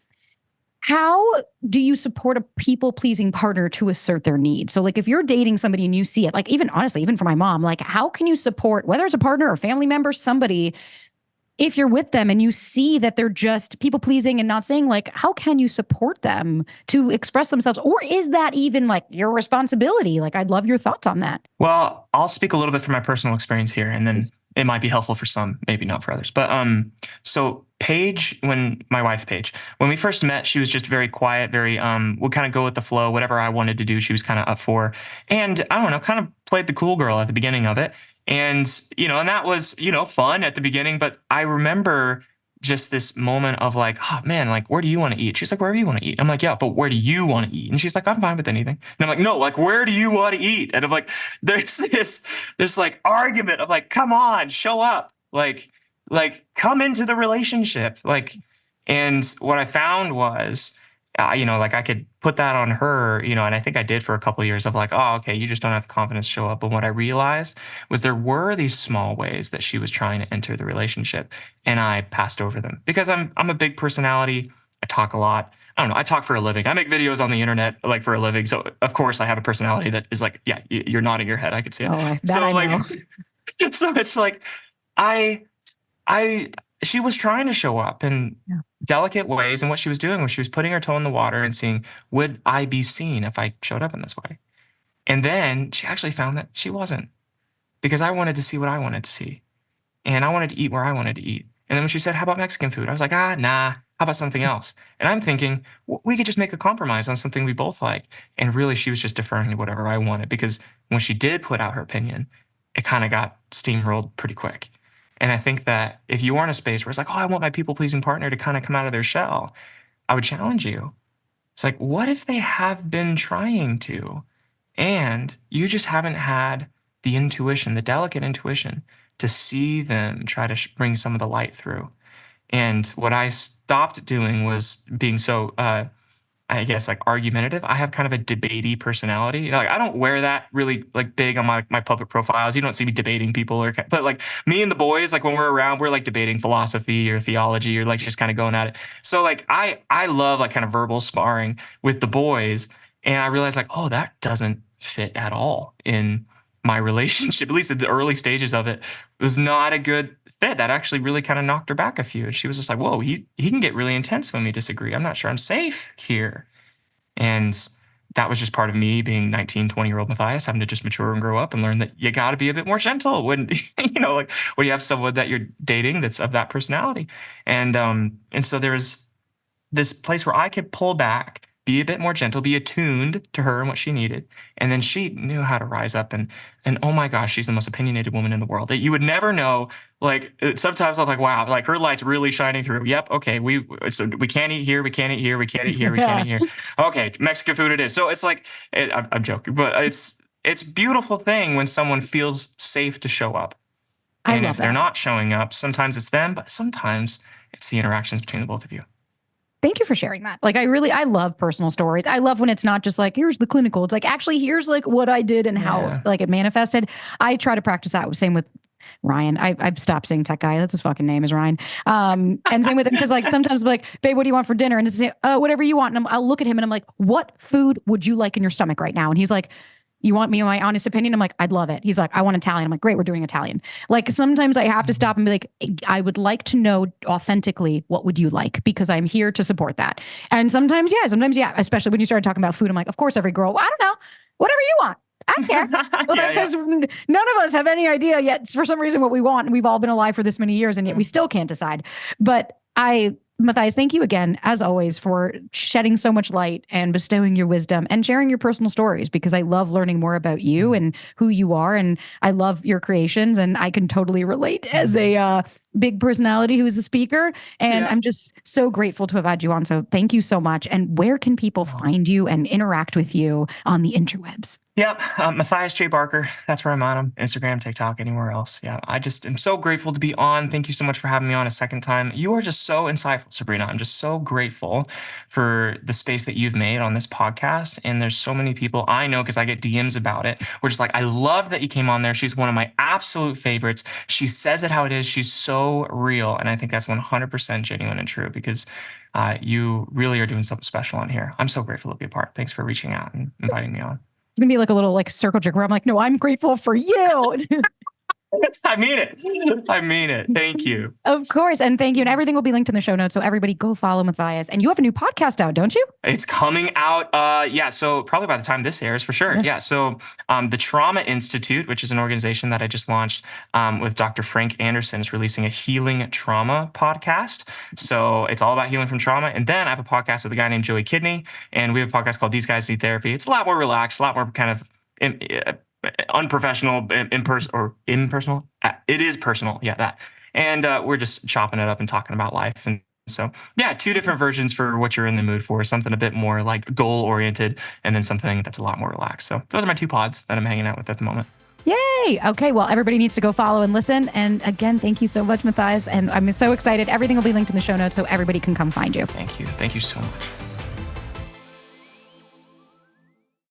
How do you support a people-pleasing partner to assert their needs? So like if you're dating somebody and you see it, like even honestly, even for my mom, like how can you support, whether it's a partner or family member, somebody, if you're with them and you see that they're just people-pleasing and not saying, like, how can you support them to express themselves? Or is that even like your responsibility? Like, I'd love your thoughts on that. Well, I'll speak a little bit from my personal experience here, and then Please. it might be helpful for some, maybe not for others. But so Paige, when my wife Paige, when we first met, she was just very quiet, very would kind of go with the flow. Whatever I wanted to do, she was kind of up for. And I don't know, kind of played the cool girl at the beginning of it. And and that was, fun at the beginning. But I remember just this moment of like, oh man, like, where do you want to eat? She's like, wherever you want to eat. I'm like, yeah, but where do you want to eat? And she's like, I'm fine with anything. And I'm like, no, like, where do you want to eat? And I'm like, there's this like argument of like, come on, show up, like come into the relationship, like. And what I found was, like I could put that on her, and I think I did for a couple of years of like, oh, okay, you just don't have the confidence to show up. But what I realized was there were these small ways that she was trying to enter the relationship, and I passed over them because I'm a big personality. I talk a lot. I don't know. I talk for a living. I make videos on the internet like for a living. So of course I have a personality that is like, yeah, you're nodding your head. I could see it. Oh, that So I like, know. so it's like, I I she was trying to show up in Yeah. delicate ways, and what she was doing was she was putting her toe in the water and seeing, would I be seen if I showed up in this way? And then she actually found that she wasn't, because I wanted to see what I wanted to see, and I wanted to eat where I wanted to eat. And then when she said, "How about Mexican food?" I was like, "Ah, nah. How about something else?" And I'm thinking, we could just make a compromise on something we both like. And really, she was just deferring to whatever I wanted, because when she did put out her opinion, it kind of got steamrolled pretty quick. And I think that if you are in a space where it's like, oh, I want my people pleasing partner to kind of come out of their shell, I would challenge you. It's like, what if they have been trying to, and you just haven't had the intuition, the delicate intuition, to see them try to bring some of the light through? And what I stopped doing was being so, I guess, like argumentative. I have kind of a debatey personality. Like I don't wear that really like big on my public profiles. You don't see me debating people, but like me and the boys, like when we're around, we're like debating philosophy or theology or like just kind of going at it. So like I love like kind of verbal sparring with the boys, and I realized like, oh, that doesn't fit at all in my relationship. At least at the early stages of it, was not a good fit. That actually really kind of knocked her back a few. And she was just like, whoa, he can get really intense when we disagree. I'm not sure I'm safe here. And that was just part of me being 19, 20-year-old Matthias, having to just mature and grow up and learn that you got to be a bit more gentle when, like when you have someone that you're dating that's of that personality. And so there's this place where I could pull back, be a bit more gentle, be attuned to her and what she needed. And then she knew how to rise up, and oh my gosh, she's the most opinionated woman in the world that you would never know. Like sometimes I'm like, wow, like her light's really shining through. Yep. Okay. So we can't eat here. We can't eat here. We can't eat here. We can't eat here. Okay. Mexican food it is. So it's like, I'm joking, but it's a beautiful thing when someone feels safe to show up. I And love if they're that. not showing up, sometimes it's them, but sometimes it's the interactions between the both of you. Thank you for sharing that. Like, I love personal stories. I love when it's not just like, here's the clinical. It's like, actually, here's like what I did and how Yeah. like it manifested. I try to practice that. Same with Ryan. I've stopped saying tech guy. That's his fucking name is Ryan. And same with him. Cause like sometimes I'm like, babe, what do you want for dinner? And it's whatever you want. And I'll look at him and I'm like, what food would you like in your stomach right now? And he's like, you want me my honest opinion? I'm like, I'd love it. He's like, I want Italian. I'm like, great, we're doing Italian. Like sometimes I have to stop and be like, I would like to know authentically what would you like, because I'm here to support that. And sometimes, yeah, especially when you started talking about food, I'm like, of course, every girl, I don't know, whatever you want. I don't care. Because none of us have any idea yet for some reason what we want. And we've all been alive for this many years and yet we still can't decide. But Matthias, thank you again, as always, for shedding so much light and bestowing your wisdom and sharing your personal stories, because I love learning more about you and who you are. And I love your creations, and I can totally relate as a big personality who is a speaker. And I'm just so grateful to have had you on. So thank you so much. And where can people find you and interact with you on the interwebs? Yep, Matthias J. Barker. That's where I'm at. On Instagram, TikTok, anywhere else. Yeah, I just am so grateful to be on. Thank you so much for having me on a second time. You are just so insightful, Sabrina. I'm just so grateful for the space that you've made on this podcast. And there's so many people I know because I get DMs about it. We're just like, I love that you came on there. She's one of my absolute favorites. She says it how it is. She's so real. And I think that's 100% genuine and true because you really are doing something special on here. I'm so grateful to be a part. Thanks for reaching out and inviting me on. It's gonna be like a little like circle jerk where I'm like, no, I'm grateful for you. I mean it. I mean it. Thank you. Of course. And thank you. And everything will be linked in the show notes. So everybody go follow Matthias. And you have a new podcast out, don't you? It's coming out. Yeah. So probably by the time this airs for sure. Yeah. So the Trauma Institute, which is an organization that I just launched with Dr. Frank Anderson, is releasing a healing trauma podcast. So it's all about healing from trauma. And then I have a podcast with a guy named Joey Kidney. And we have a podcast called These Guys Need Therapy. It's a lot more relaxed, a lot more kind of unprofessional, impersonal. It is personal. Yeah, that. And we're just chopping it up and talking about life. And so, yeah, two different versions for what you're in the mood for. Something a bit more like goal oriented, and then something that's a lot more relaxed. So those are my two pods that I'm hanging out with at the moment. Yay. Okay. Well, everybody needs to go follow and listen. And again, thank you so much, Matthias. And I'm so excited. Everything will be linked in the show notes so everybody can come find you. Thank you. Thank you so much.